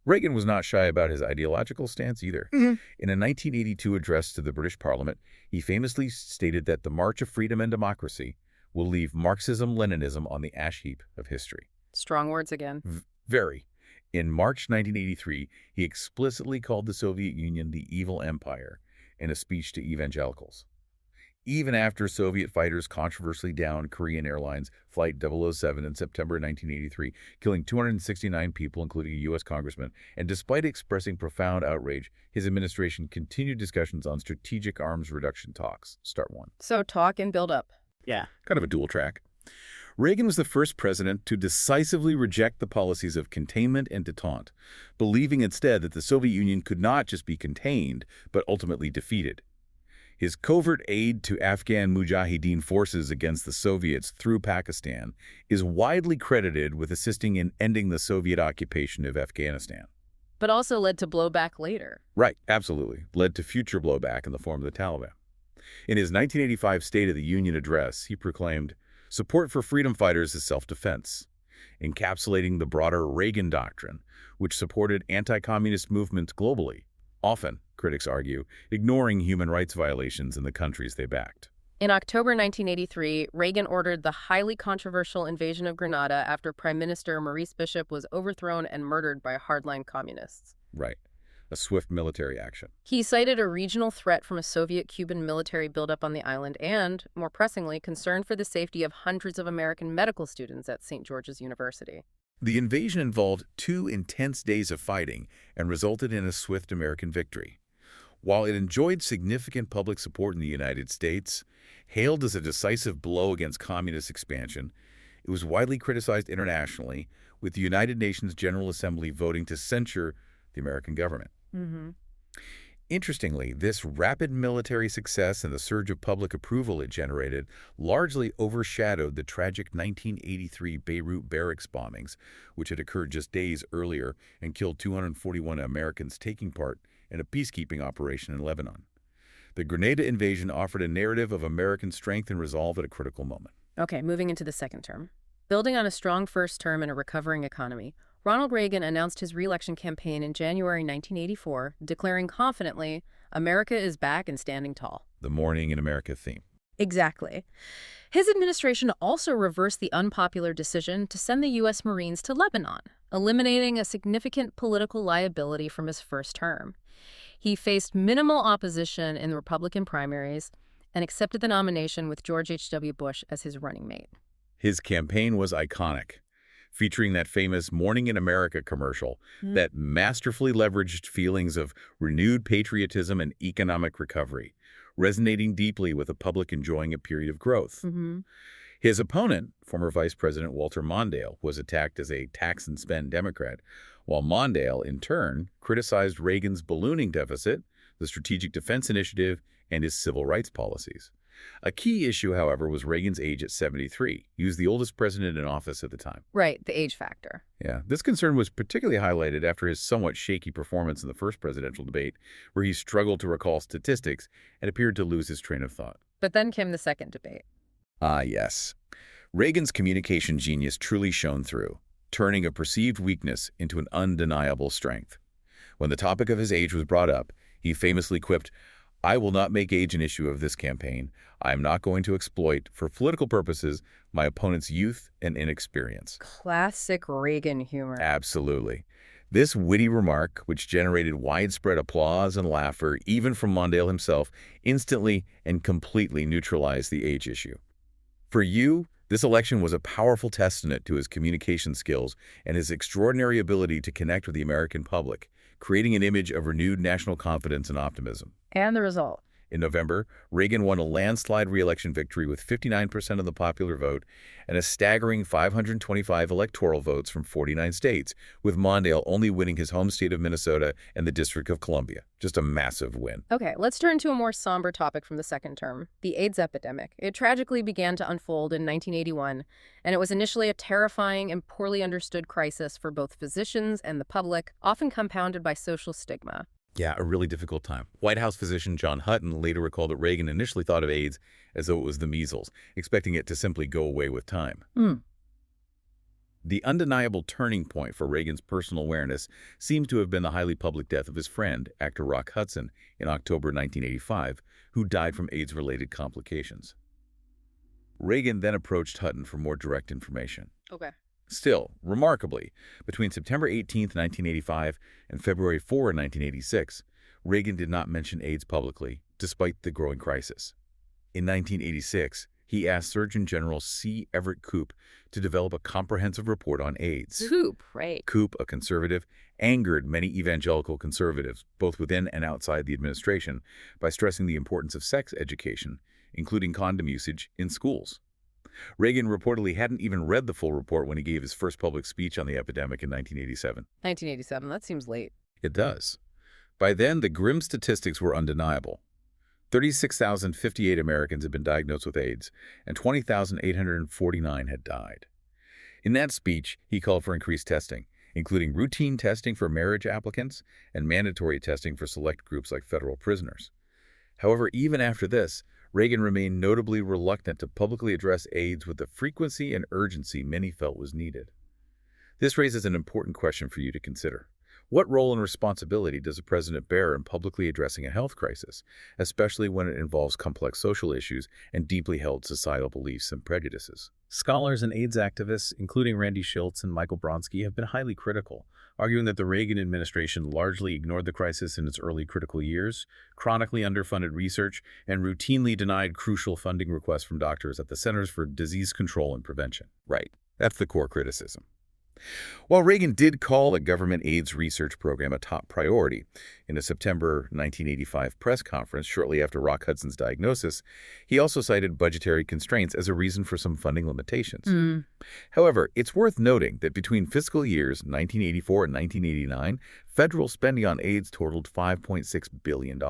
Reagan was not shy about his ideological stance either. In a 1982 address to the British Parliament, he famously stated that the march of freedom and democracy will leave Marxism-Leninism on the ash heap of history. Strong words again. Very. In March 1983, he explicitly called the Soviet Union the evil empire in a speech to evangelicals. Even after Soviet fighters controversially downed Korean Airlines Flight 007 in September 1983, killing 269 people, including a U.S. congressman, and despite expressing profound outrage, his administration continued discussions on strategic arms reduction talks. Start one. So talk and build up. Yeah. Kind of a dual track. Reagan was the first president to decisively reject the policies of containment and détente, believing instead that the Soviet Union could not just be contained, but ultimately defeated. His covert aid to Afghan Mujahideen forces against the Soviets through Pakistan is widely credited with assisting in ending the Soviet occupation of Afghanistan. but also led to blowback later. Right, absolutely. Led to future blowback in the form of the Taliban. In his 1985 State of the Union address, he proclaimed, "Support for freedom fighters is self-defense," encapsulating the broader Reagan doctrine, which supported anti-communist movements globally, often, critics argue, ignoring human rights violations in the countries they backed. In October 1983, Reagan ordered the highly controversial invasion of Grenada after Prime Minister Maurice Bishop was overthrown and murdered by hardline communists. Right. A swift military action. He cited a regional threat from a Soviet-Cuban military buildup on the island and, more pressingly, concern for the safety of hundreds of American medical students at St. George's University. The invasion involved 2 intense days of fighting and resulted in a swift American victory. While it enjoyed significant public support in the United States, hailed as a decisive blow against communist expansion, it was widely criticized internationally, with the United Nations General Assembly voting to censure the American government. Mm-hmm. Interestingly, this rapid military success and the surge of public approval it generated largely overshadowed the tragic 1983 Beirut barracks bombings, which had occurred just days earlier and killed 241 Americans taking part in a peacekeeping operation in Lebanon. The Grenada invasion offered a narrative of American strength and resolve at a critical moment. Okay, moving into the second term. Building on a strong first term and a recovering economy, Ronald Reagan announced his re-election campaign in January 1984, declaring confidently, "America is back and standing tall." The Morning in America theme. Exactly. His administration also reversed the unpopular decision to send the U.S. Marines to Lebanon, eliminating a significant political liability from his first term. He faced minimal opposition in the Republican primaries and accepted the nomination with George H.W. Bush as his running mate. His campaign was iconic, featuring that famous Morning in America commercial that masterfully leveraged feelings of renewed patriotism and economic recovery, resonating deeply with the public enjoying a period of growth. Mm-hmm. His opponent, former Vice President Walter Mondale, was attacked as a tax-and-spend Democrat, while Mondale, in turn, criticized Reagan's ballooning deficit, the Strategic Defense Initiative, and his civil rights policies. A key issue, however, was Reagan's age at 73. He was the oldest president in office at the time. Right, the age factor. Yeah, this concern was particularly highlighted after his somewhat shaky performance in the first presidential debate, where he struggled to recall statistics and appeared to lose his train of thought. But then came the second debate. Ah, yes. Reagan's communication genius truly shone through, turning a perceived weakness into an undeniable strength. When the topic of his age was brought up, he famously quipped, "I will not make age an issue of this campaign. I am not going to exploit, for political purposes, my opponent's youth and inexperience." Classic Reagan humor. Absolutely. This witty remark, which generated widespread applause and laughter, even from Mondale himself, instantly and completely neutralized the age issue. For you, this election was a powerful testament to his communication skills and his extraordinary ability to connect with the American public, creating an image of renewed national confidence and optimism. And the result. In November, Reagan won a landslide re-election victory with 59% of the popular vote and a staggering 525 electoral votes from 49 states, with Mondale only winning his home state of Minnesota and the District of Columbia. Just a massive win. Okay, let's turn to a more somber topic from the second term, the AIDS epidemic. It tragically began to unfold in 1981, and it was initially a terrifying and poorly understood crisis for both physicians and the public, often compounded by social stigma. Yeah, a really difficult time. White House physician John Hutton later recalled that Reagan initially thought of AIDS as though it was the measles, expecting it to simply go away with time. The undeniable turning point for Reagan's personal awareness seems to have been the highly public death of his friend, actor Rock Hudson, in October 1985, who died from AIDS-related complications. Reagan then approached Hutton for more direct information. Okay. Still, remarkably, between September 18, 1985 and February 4, 1986, Reagan did not mention AIDS publicly, despite the growing crisis. In 1986, he asked Surgeon General C. Everett Koop to develop a comprehensive report on AIDS. Koop, right. Koop, a conservative, angered many evangelical conservatives, both within and outside the administration, by stressing the importance of sex education, including condom usage, in schools. Reagan reportedly hadn't even read the full report when he gave his first public speech on the epidemic in 1987. 1987, that seems late. It does. By then, the grim statistics were undeniable. 36,058 Americans had been diagnosed with AIDS, and 20,849 had died. In that speech, he called for increased testing, including routine testing for marriage applicants and mandatory testing for select groups like federal prisoners. However, even after this, Reagan remained notably reluctant to publicly address AIDS with the frequency and urgency many felt was needed. This raises an important question for you to consider. What role and responsibility does a president bear in publicly addressing a health crisis, especially when it involves complex social issues and deeply held societal beliefs and prejudices? Scholars and AIDS activists, including Randy Schultz and Michael Bronsky, have been highly critical, arguing that the Reagan administration largely ignored the crisis in its early critical years, chronically underfunded research, and routinely denied crucial funding requests from doctors at the Centers for Disease Control and Prevention. Right. That's the core criticism. While Reagan did call the government AIDS research program a top priority, in a September 1985 press conference shortly after Rock Hudson's diagnosis, he also cited budgetary constraints as a reason for some funding limitations. However, it's worth noting that between fiscal years 1984 and 1989, federal spending on AIDS totaled $5.6 billion.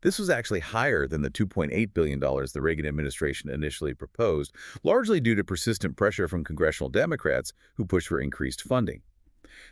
This was actually higher than the $2.8 billion the Reagan administration initially proposed, largely due to persistent pressure from congressional Democrats who pushed for increased funding.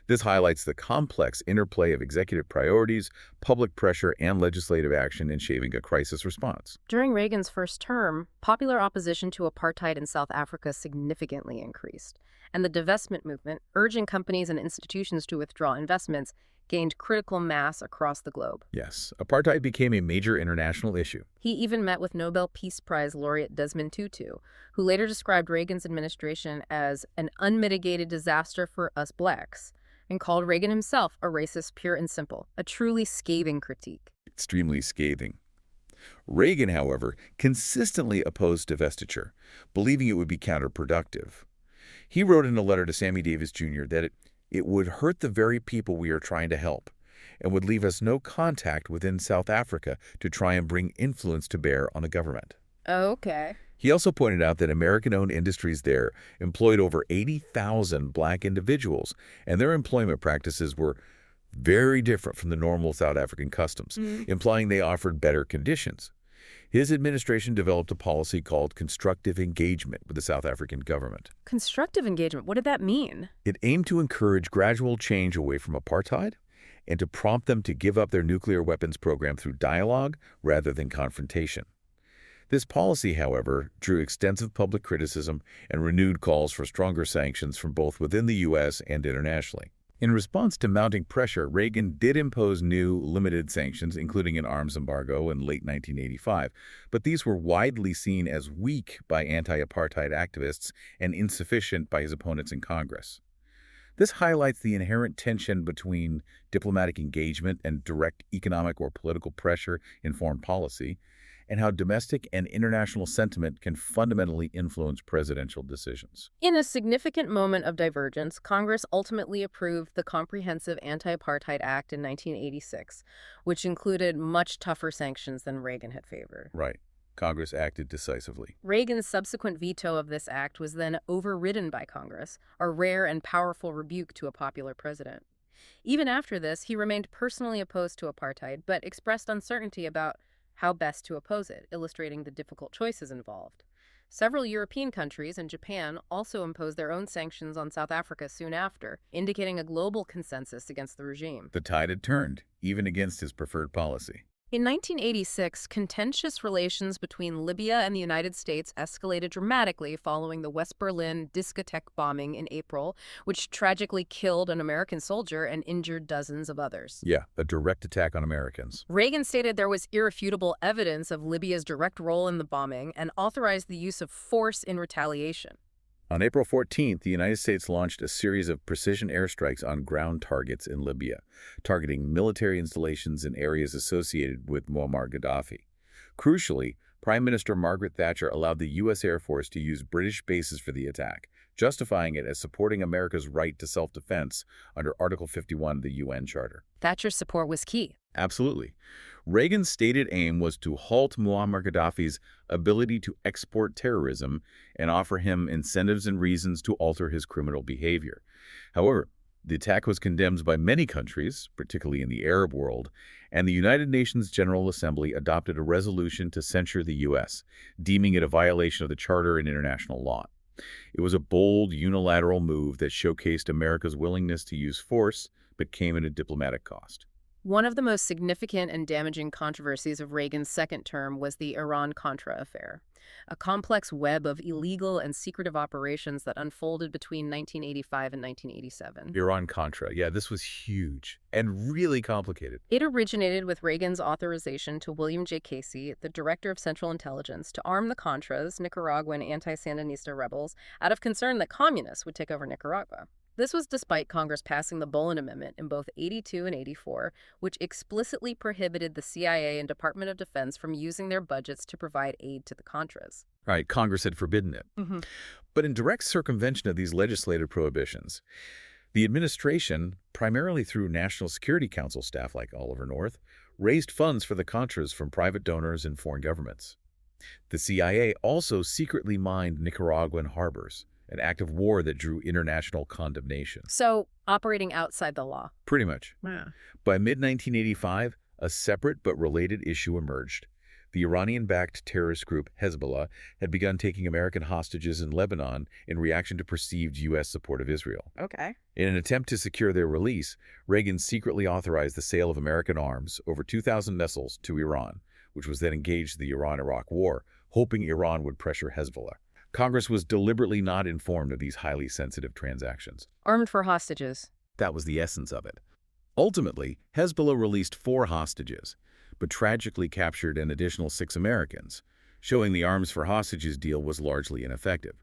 This highlights the complex interplay of executive priorities, public pressure, and legislative action in shaping a crisis response. During Reagan's first term, popular opposition to apartheid in South Africa significantly increased, and the divestment movement, urging companies and institutions to withdraw investments, gained critical mass across the globe. Yes, apartheid became a major international issue. He even met with Nobel Peace Prize laureate Desmond Tutu, who later described Reagan's administration as an unmitigated disaster for us blacks, and called Reagan himself a racist pure and simple, a truly scathing critique. Extremely scathing. Reagan, however, consistently opposed divestiture, believing it would be counterproductive. He wrote in a letter to Sammy Davis Jr. that it would hurt the very people we are trying to help and would leave us no contact within South Africa to try and bring influence to bear on the government. Okay. He also pointed out that American-owned industries there employed over 80,000 black individuals, and their employment practices were very different from the normal South African customs, implying they offered better conditions. His administration developed a policy called constructive engagement with the South African government. Constructive engagement, what did that mean? It aimed to encourage gradual change away from apartheid and to prompt them to give up their nuclear weapons program through dialogue rather than confrontation. This policy, however, drew extensive public criticism and renewed calls for stronger sanctions from both within the U.S. and internationally. In response to mounting pressure, Reagan did impose new, limited sanctions, including an arms embargo in late 1985, but these were widely seen as weak by anti-apartheid activists and insufficient by his opponents in Congress. This highlights the inherent tension between diplomatic engagement and direct economic or political pressure in foreign policy, and how domestic and international sentiment can fundamentally influence presidential decisions. In a significant moment of divergence, Congress ultimately approved the Comprehensive Anti-Apartheid Act in 1986, which included much tougher sanctions than Reagan had favored. Right. Congress acted decisively. Reagan's subsequent veto of this act was then overridden by Congress, a rare and powerful rebuke to a popular president. Even after this, he remained personally opposed to apartheid, but expressed uncertainty about how best to oppose it, illustrating the difficult choices involved. Several European countries and Japan also imposed their own sanctions on South Africa soon after, indicating a global consensus against the regime. The tide had turned, even against his preferred policy. In 1986, contentious relations between Libya and the United States escalated dramatically following the West Berlin discotheque bombing in April, which tragically killed an American soldier and injured dozens of others. Yeah, a direct attack on Americans. Reagan stated there was irrefutable evidence of Libya's direct role in the bombing and authorized the use of force in retaliation. On April 14th, the United States launched a series of precision airstrikes on ground targets in Libya, targeting military installations in areas associated with Muammar Gaddafi. Crucially, Prime Minister Margaret Thatcher allowed the U.S. Air Force to use British bases for the attack, justifying it as supporting America's right to self-defense under Article 51 of the UN Charter. Thatcher's support was key. Absolutely. Reagan's stated aim was to halt Muammar Gaddafi's ability to export terrorism and offer him incentives and reasons to alter his criminal behavior. However, the attack was condemned by many countries, particularly in the Arab world, and the United Nations General Assembly adopted a resolution to censure the U.S., deeming it a violation of the Charter and international law. It was a bold, unilateral move that showcased America's willingness to use force, but came at a diplomatic cost. One of the most significant and damaging controversies of Reagan's second term was the Iran-Contra affair, a complex web of illegal and secretive operations that unfolded between 1985 and 1987. Iran-Contra. Yeah, this was huge and really complicated. It originated with Reagan's authorization to William J. Casey, the director of Central Intelligence, to arm the Contras, Nicaraguan anti-Sandinista rebels, out of concern that communists would take over Nicaragua. This was despite Congress passing the Bolin Amendment in both 82 and 84, which explicitly prohibited the CIA and Department of Defense from using their budgets to provide aid to the Contras. Right, Congress had forbidden it. But in direct circumvention of these legislative prohibitions, the administration, primarily through National Security Council staff like Oliver North, raised funds for the Contras from private donors and foreign governments. The CIA also secretly mined Nicaraguan harbors, an act of war that drew international condemnation. So, operating outside the law. Pretty much. Yeah. By mid-1985, a separate but related issue emerged. The Iranian-backed terrorist group Hezbollah had begun taking American hostages in Lebanon in reaction to perceived U.S. support of Israel. Okay. In an attempt to secure their release, Reagan secretly authorized the sale of American arms, over 2,000 missiles, to Iran, which was then engaged in the Iran-Iraq War, hoping Iran would pressure Hezbollah. Congress was deliberately not informed of these highly sensitive transactions. Armed for hostages. That was the essence of it. Ultimately, Hezbollah released 4 hostages, but tragically captured an additional 6 Americans, showing the arms for hostages deal was largely ineffective.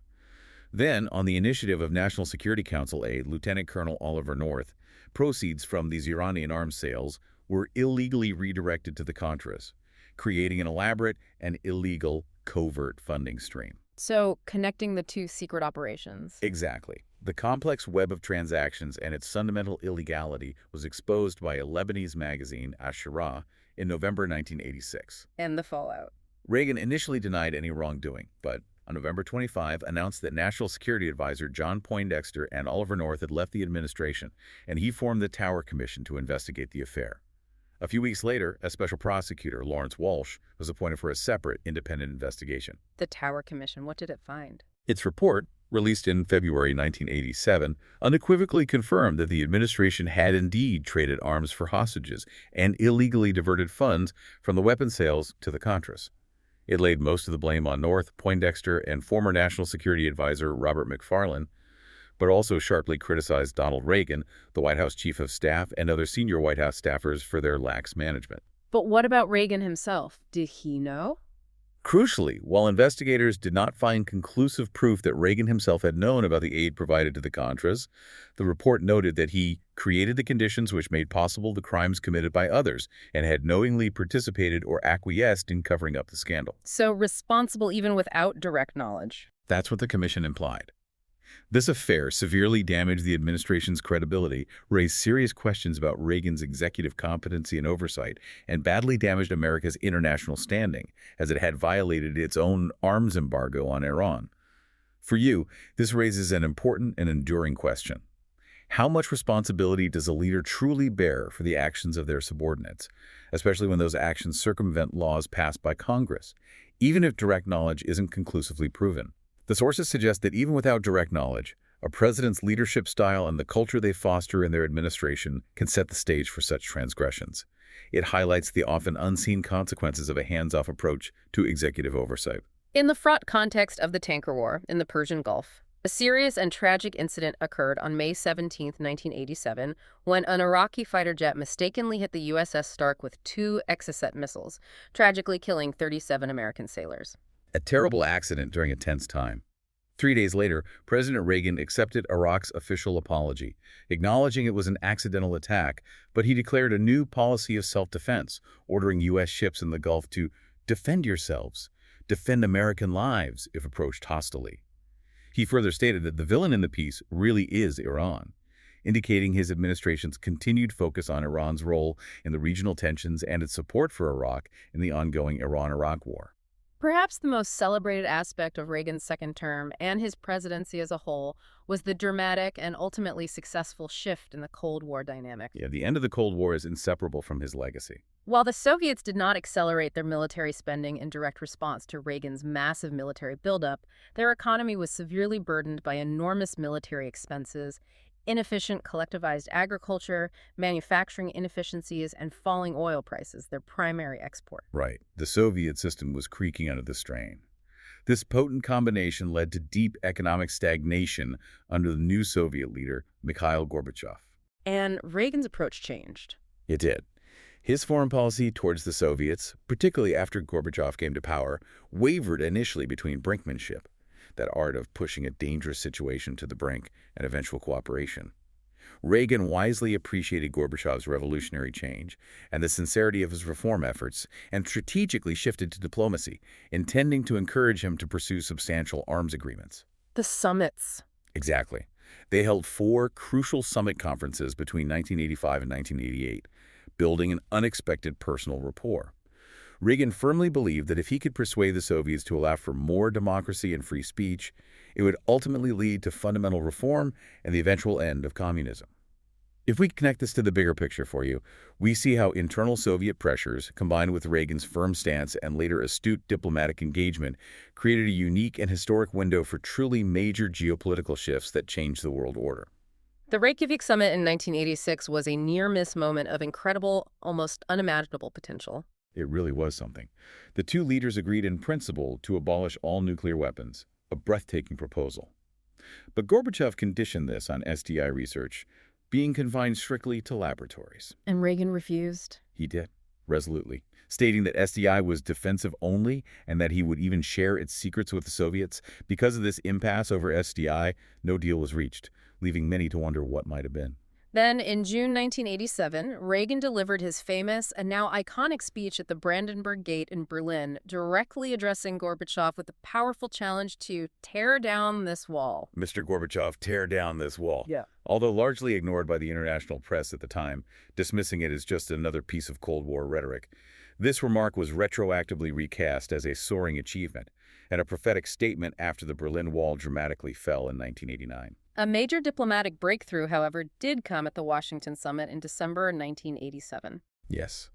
Then, on the initiative of National Security Council aide Lieutenant Colonel Oliver North, proceeds from these Iranian arms sales were illegally redirected to the Contras, creating an elaborate and illegal covert funding stream. So, connecting the two secret operations. Exactly. The complex web of transactions and its fundamental illegality was exposed by a Lebanese magazine, Ashura, in November 1986. And the fallout. Reagan initially denied any wrongdoing, but on November 25 announced that National Security Advisor John Poindexter and Oliver North had left the administration, and he formed the Tower Commission to investigate the affair. A few weeks later, a special prosecutor, Lawrence Walsh, was appointed for a separate, independent investigation. The Tower Commission, what did it find? Its report, released in February 1987, unequivocally confirmed that the administration had indeed traded arms for hostages and illegally diverted funds from the weapon sales to the Contras. It laid most of the blame on North, Poindexter, and former National Security Advisor Robert McFarlane, but also sharply criticized Donald Reagan, the White House Chief of Staff, and other senior White House staffers for their lax management. But what about Reagan himself? Did he know? Crucially, while investigators did not find conclusive proof that Reagan himself had known about the aid provided to the Contras, the report noted that he created the conditions which made possible the crimes committed by others and had knowingly participated or acquiesced in covering up the scandal. So responsible even without direct knowledge. That's what the commission implied. This affair severely damaged the administration's credibility, raised serious questions about Reagan's executive competency and oversight, and badly damaged America's international standing, as it had violated its own arms embargo on Iran. For you, this raises an important and enduring question. How much responsibility does a leader truly bear for the actions of their subordinates, especially when those actions circumvent laws passed by Congress, even if direct knowledge isn't conclusively proven? The sources suggest that even without direct knowledge, a president's leadership style and the culture they foster in their administration can set the stage for such transgressions. It highlights the often unseen consequences of a hands-off approach to executive oversight. In the fraught context of the tanker war in the Persian Gulf, a serious and tragic incident occurred on May 17, 1987, when an Iraqi fighter jet mistakenly hit the USS Stark with 2 Exocet missiles, tragically killing 37 American sailors. A terrible accident during a tense time. 3 days later, President Reagan accepted Iraq's official apology, acknowledging it was an accidental attack, but he declared a new policy of self-defense, ordering U.S. ships in the Gulf to defend yourselves, defend American lives if approached hostilely. He further stated that the villain in the piece really is Iran, indicating his administration's continued focus on Iran's role in the regional tensions and its support for Iraq in the ongoing Iran-Iraq War. Perhaps the most celebrated aspect of Reagan's second term and his presidency as a whole was the dramatic and ultimately successful shift in the Cold War dynamic. Yeah, the end of the Cold War is inseparable from his legacy. While the Soviets did not accelerate their military spending in direct response to Reagan's massive military buildup, their economy was severely burdened by enormous military expenses, inefficient collectivized agriculture, manufacturing inefficiencies, and falling oil prices, their primary export. Right. The Soviet system was creaking under the strain. This potent combination led to deep economic stagnation under the new Soviet leader, Mikhail Gorbachev. And Reagan's approach changed. It did. His foreign policy towards the Soviets, particularly after Gorbachev came to power, wavered initially between brinkmanship, that art of pushing a dangerous situation to the brink, and eventual cooperation. Reagan wisely appreciated Gorbachev's revolutionary change and the sincerity of his reform efforts and strategically shifted to diplomacy, intending to encourage him to pursue substantial arms agreements. The summits. Exactly. They held 4 crucial summit conferences between 1985 and 1988, building an unexpected personal rapport. Reagan firmly believed that if he could persuade the Soviets to allow for more democracy and free speech, it would ultimately lead to fundamental reform and the eventual end of communism. If we connect this to the bigger picture for you, we see how internal Soviet pressures, combined with Reagan's firm stance and later astute diplomatic engagement, created a unique and historic window for truly major geopolitical shifts that changed the world order. The Reykjavik summit in 1986 was a near-miss moment of incredible, almost unimaginable potential. It really was something. The two leaders agreed in principle to abolish all nuclear weapons, a breathtaking proposal. But Gorbachev conditioned this on SDI research, being confined strictly to laboratories. And Reagan refused. He did, resolutely, stating that SDI was defensive only and that he would even share its secrets with the Soviets. Because of this impasse over SDI, no deal was reached, leaving many to wonder what might have been. Then, in June 1987, Reagan delivered his famous and now iconic speech at the Brandenburg Gate in Berlin, directly addressing Gorbachev with the powerful challenge to tear down this wall. Mr. Gorbachev, tear down this wall. Yeah. Although largely ignored by the international press at the time, dismissing it as just another piece of Cold War rhetoric, this remark was retroactively recast as a soaring achievement and a prophetic statement after the Berlin Wall dramatically fell in 1989. A major diplomatic breakthrough, however, did come at the Washington summit in December 1987. Yes.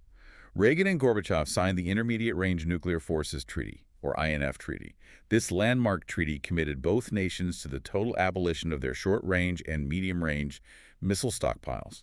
Reagan and Gorbachev signed the Intermediate Range Nuclear Forces Treaty, or INF Treaty. This landmark treaty committed both nations to the total abolition of their short-range and medium-range missile stockpiles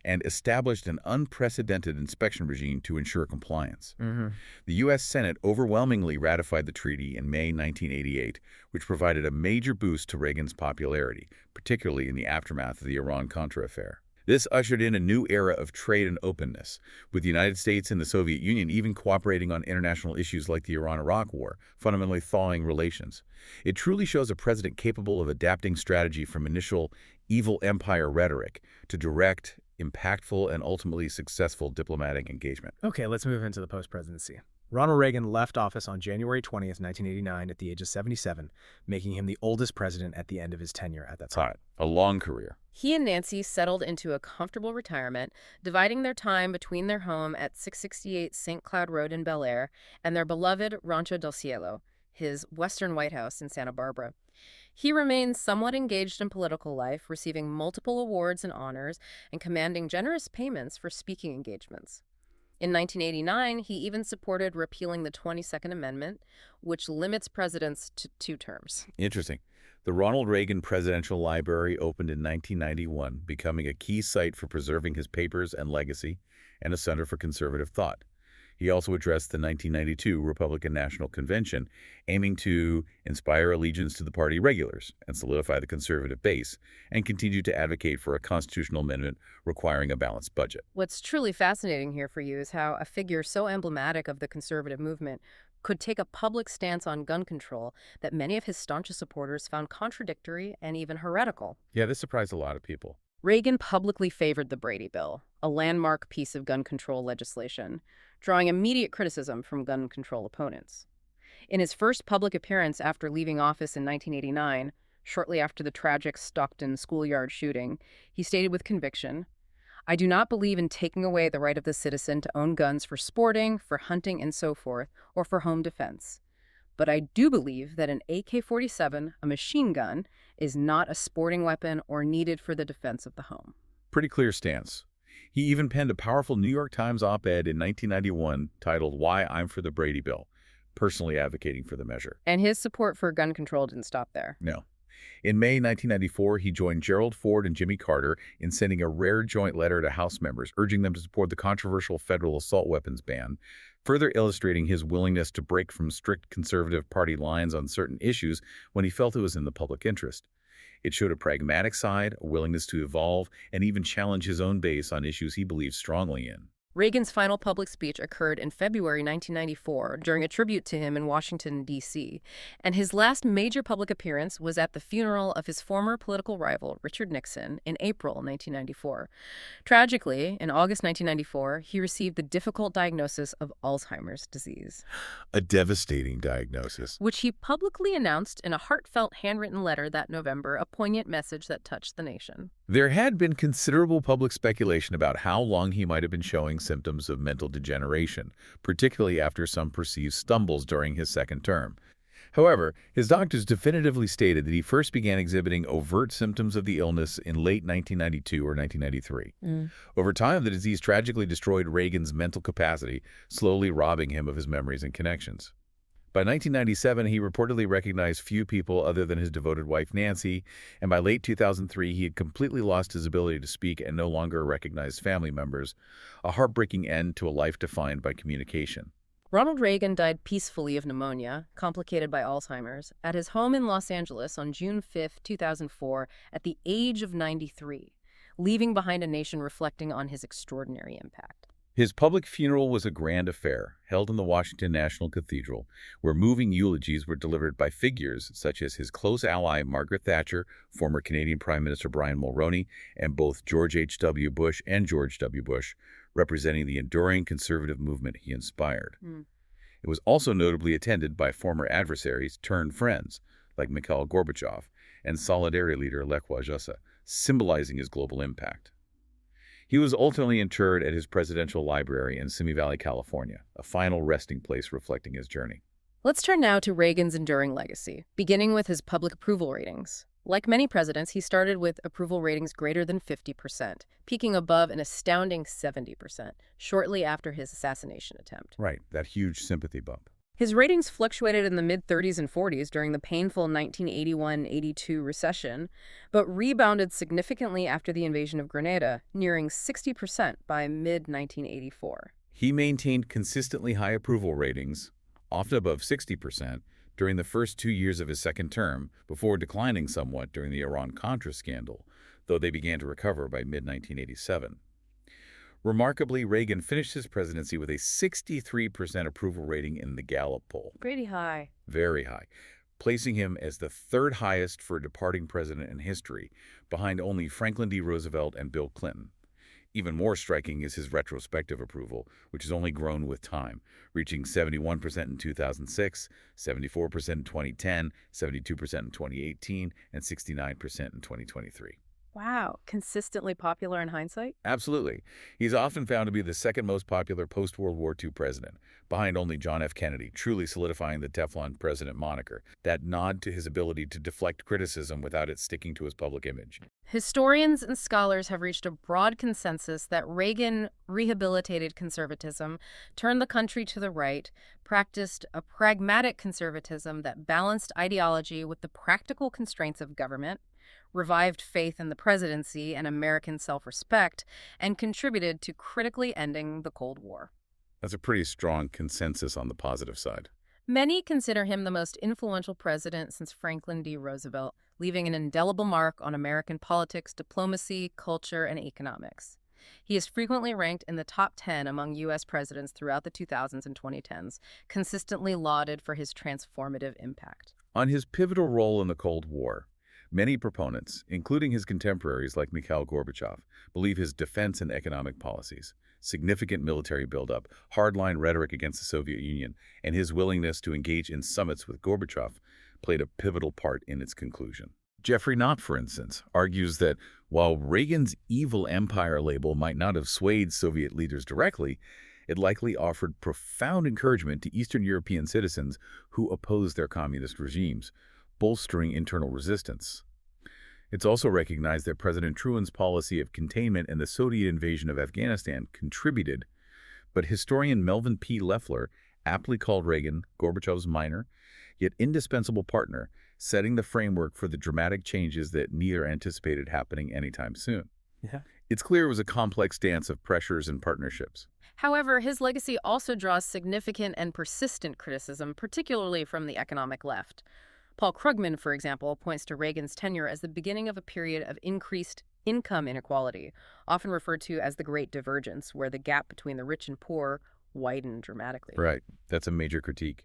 and established an unprecedented inspection regime to ensure compliance. The U.S. Senate overwhelmingly ratified the treaty in May 1988, which provided a major boost to Reagan's popularity, particularly in the aftermath of the Iran-Contra affair. This ushered in a new era of trade and openness, with the United States and the Soviet Union even cooperating on international issues like the Iran-Iraq War, fundamentally thawing relations. It truly shows a president capable of adapting strategy from initial evil empire rhetoric to direct, impactful, and ultimately successful diplomatic engagement. Okay, let's move into the post-presidency. Ronald Reagan left office on January 20th, 1989 at the age of 77, making him the oldest president at the end of his tenure at that time. A long career. He and Nancy settled into a comfortable retirement, dividing their time between their home at 668 St. Cloud Road in Bel Air and their beloved Rancho del Cielo, his Western White House in Santa Barbara. He remained somewhat engaged in political life, receiving multiple awards and honors and commanding generous payments for speaking engagements. In 1989, he even supported repealing the 22nd Amendment, which limits presidents to 2 terms. Interesting. The Ronald Reagan Presidential Library opened in 1991, becoming a key site for preserving his papers and legacy, and a center for conservative thought. He also addressed the 1992 Republican National Convention, aiming to inspire allegiance to the party regulars and solidify the conservative base, and continued to advocate for a constitutional amendment requiring a balanced budget. What's truly fascinating here for you is how a figure so emblematic of the conservative movement could take a public stance on gun control that many of his staunchest supporters found contradictory and even heretical. Yeah, this surprised a lot of people. Reagan publicly favored the Brady Bill, a landmark piece of gun control legislation, drawing immediate criticism from gun control opponents. In his first public appearance after leaving office in 1989, shortly after the tragic Stockton schoolyard shooting, he stated with conviction, "I do not believe in taking away the right of the citizen to own guns for sporting, for hunting, and so forth, or for home defense. but I do believe that an AK-47, a machine gun, is not a sporting weapon or needed for the defense of the home. Pretty clear stance. He even penned a powerful New York Times op-ed in 1991 titled Why I'm for the Brady Bill, personally advocating for the measure. And his support for gun control didn't stop there. No. In May 1994, he joined Gerald Ford and Jimmy Carter in sending a rare joint letter to House members urging them to support the controversial federal assault weapons ban, further illustrating his willingness to break from strict conservative party lines on certain issues when he felt it was in the public interest. It showed a pragmatic side, a willingness to evolve, and even challenge his own base on issues he believed strongly in. Reagan's final public speech occurred in February 1994 during a tribute to him in Washington, D.C., and his last major public appearance was at the funeral of his former political rival, Richard Nixon, in April 1994. Tragically, in August 1994, he received the difficult diagnosis of Alzheimer's disease, A devastating diagnosis. which he publicly announced in a heartfelt handwritten letter that November, a poignant message that touched the nation. There had been considerable public speculation about how long he might have been showing symptoms of mental degeneration, particularly after some perceived stumbles during his second term. However, his doctors definitively stated that he first began exhibiting overt symptoms of the illness in late 1992 or 1993. Over time, the disease tragically destroyed Reagan's mental capacity, slowly robbing him of his memories and connections. By 1997, he reportedly recognized few people other than his devoted wife, Nancy, and by late 2003, he had completely lost his ability to speak and no longer recognized family members, a heartbreaking end to a life defined by communication. Ronald Reagan died peacefully of pneumonia, complicated by Alzheimer's, at his home in Los Angeles on June 5, 2004, at the age of 93, leaving behind a nation reflecting on his extraordinary impact. His public funeral was a grand affair, held in the Washington National Cathedral, where moving eulogies were delivered by figures such as his close ally Margaret Thatcher, former Canadian Prime Minister Brian Mulroney, and both George H.W. Bush and George W. Bush, representing the enduring conservative movement he inspired. It was also notably attended by former adversaries turned friends, like Mikhail Gorbachev and Solidarity leader Lech Walesa, symbolizing his global impact. He was ultimately interred at his presidential library in Simi Valley, California, a final resting place reflecting his journey. Let's turn now to Reagan's enduring legacy, beginning with his public approval ratings. Like many presidents, he started with approval ratings greater than 50%, peaking above an astounding 70%, shortly after his assassination attempt. Right, that huge sympathy bump. His ratings fluctuated in the mid-30s and 40s during the painful 1981-82 recession, but rebounded significantly after the invasion of Grenada, nearing 60% by mid-1984. He maintained consistently high approval ratings, often above 60%, during the first 2 years of his second term, before declining somewhat during the Iran-Contra scandal, though they began to recover by mid-1987. Remarkably, Reagan finished his presidency with a 63% approval rating in the Gallup poll. Pretty high. Very high, placing him as the third highest for a departing president in history, behind only Franklin D. Roosevelt and Bill Clinton. Even more striking is his retrospective approval, which has only grown with time, reaching 71% in 2006, 74% in 2010, 72% in 2018, and 69% in 2023. Wow, consistently popular in hindsight? Absolutely. He's often found to be the second most popular post-World War II president, behind only John F. Kennedy, truly solidifying the Teflon president moniker, that nod to his ability to deflect criticism without it sticking to his public image. Historians and scholars have reached a broad consensus that Reagan rehabilitated conservatism, turned the country to the right, practiced a pragmatic conservatism that balanced ideology with the practical constraints of government, revived faith in the presidency and American self-respect, and contributed to critically ending the Cold War. That's a pretty strong consensus on the positive side. Many consider him the most influential president since Franklin D. Roosevelt, leaving an indelible mark on American politics, diplomacy, culture, and economics. He is frequently ranked in the top 10 among U.S. presidents throughout the 2000s and 2010s, consistently lauded for his transformative impact. On his pivotal role in the Cold War, many proponents, including his contemporaries like Mikhail Gorbachev, believe his defense and economic policies, significant military buildup, hardline rhetoric against the Soviet Union, and his willingness to engage in summits with Gorbachev played a pivotal part in its conclusion. Jeffrey Knott, for instance, argues that while Reagan's evil empire label might not have swayed Soviet leaders directly, It likely offered profound encouragement to Eastern European citizens who opposed their communist regimes, bolstering internal resistance. It's also recognized that President Truman's policy of containment and the Soviet invasion of Afghanistan contributed, but historian Melvin P. Leffler aptly called Reagan Gorbachev's minor, yet indispensable partner, setting the framework for the dramatic changes that neither anticipated happening anytime soon. Yeah. It's clear it was a complex dance of pressures and partnerships. However, his legacy also draws significant and persistent criticism, particularly from the economic left. Paul Krugman, for example, points to Reagan's tenure as the beginning of a period of increased income inequality, often referred to as the Great Divergence, where the gap between the rich and poor widened dramatically. Right. That's a major critique.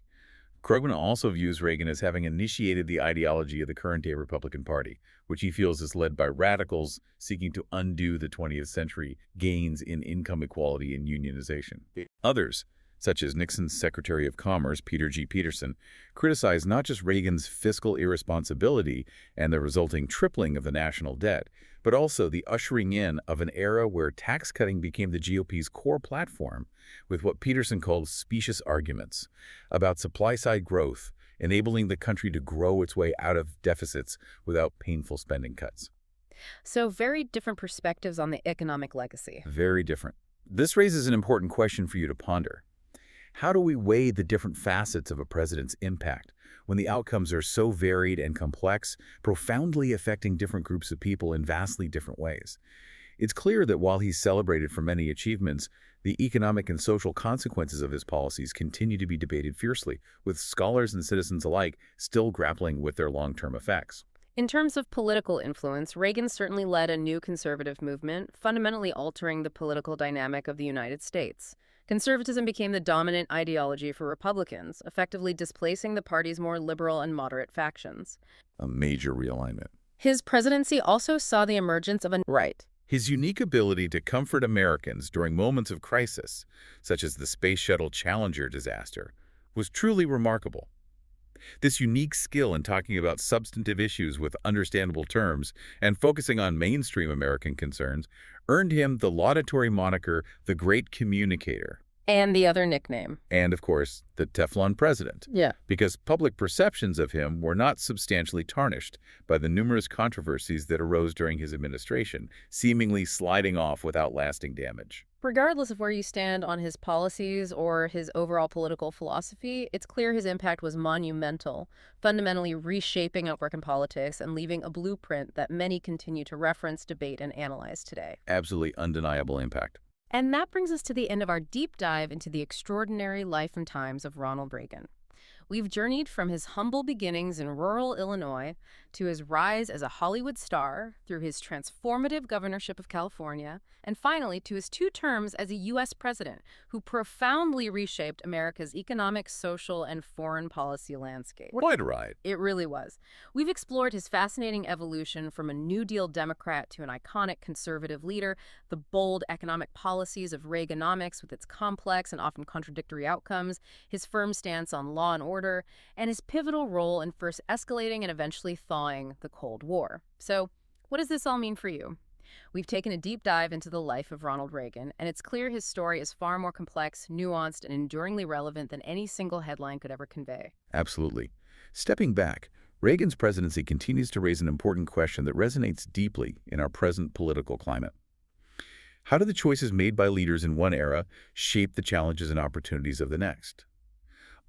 Krugman also views Reagan as having initiated the ideology of the current-day Republican Party, which he feels is led by radicals seeking to undo the 20th century gains in income equality and unionization. Others, such as Nixon's Secretary of Commerce, Peter G. Peterson, criticize not just Reagan's fiscal irresponsibility and the resulting tripling of the national debt, but also the ushering in of an era where tax cutting became the GOP's core platform, with what Peterson called specious arguments about supply-side growth, enabling the country to grow its way out of deficits without painful spending cuts. So very different perspectives on the economic legacy. Very different. This raises an important question for you to ponder. How do we weigh the different facets of a president's impact when the outcomes are so varied and complex, profoundly affecting different groups of people in vastly different ways? It's clear that while he's celebrated for many achievements, the economic and social consequences of his policies continue to be debated fiercely, with scholars and citizens alike still grappling with their long-term effects. In terms of political influence, Reagan certainly led a new conservative movement, fundamentally altering the political dynamic of the United States. Conservatism became the dominant ideology for Republicans, effectively displacing the party's more liberal and moderate factions. A major realignment. His presidency also saw the emergence of a right. His unique ability to comfort Americans during moments of crisis, such as the Space Shuttle Challenger disaster, was truly remarkable. This unique skill in talking about substantive issues with understandable terms and focusing on mainstream American concerns earned him the laudatory moniker the Great Communicator. And the other nickname. And, of course, the Teflon President. Yeah. Because public perceptions of him were not substantially tarnished by the numerous controversies that arose during his administration, seemingly sliding off without lasting damage. Regardless of where you stand on his policies or his overall political philosophy, it's clear his impact was monumental, fundamentally reshaping American politics and leaving a blueprint that many continue to reference, debate, and analyze today. Absolutely undeniable impact. And that brings us to the end of our deep dive into the extraordinary life and times of Ronald Reagan. We've journeyed from his humble beginnings in rural Illinois to his rise as a Hollywood star, through his transformative governorship of California, and finally to his 2 terms as a U.S. president, who profoundly reshaped America's economic, social, and foreign policy landscape. Quite a ride. It really was. We've explored his fascinating evolution from a New Deal Democrat to an iconic conservative leader, the bold economic policies of Reaganomics with its complex and often contradictory outcomes, his firm stance on law and order, and his pivotal role in first escalating and eventually thawing the Cold War. So, what does this all mean for you? We've taken a deep dive into the life of Ronald Reagan, and it's clear his story is far more complex, nuanced, and enduringly relevant than any single headline could ever convey. Absolutely. Stepping back, Reagan's presidency continues to raise an important question that resonates deeply in our present political climate. How do the choices made by leaders in one era shape the challenges and opportunities of the next?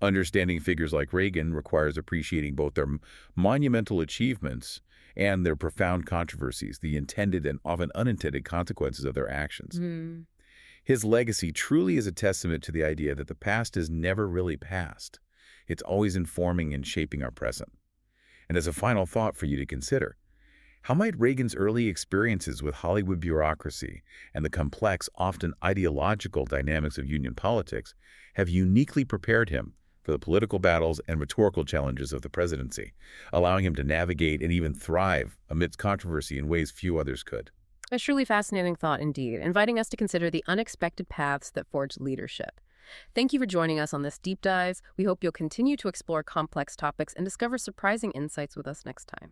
Understanding figures like Reagan requires appreciating both their monumental achievements and their profound controversies, the intended and often unintended consequences of their actions. His legacy truly is a testament to the idea that the past is never really past. It's always informing and shaping our present. And as a final thought for you to consider, how might Reagan's early experiences with Hollywood bureaucracy and the complex, often ideological dynamics of union politics have uniquely prepared him for the political battles and rhetorical challenges of the presidency, allowing him to navigate and even thrive amidst controversy in ways few others could? A truly fascinating thought indeed, inviting us to consider the unexpected paths that forge leadership. Thank you for joining us on this deep dive. We hope you'll continue to explore complex topics and discover surprising insights with us next time.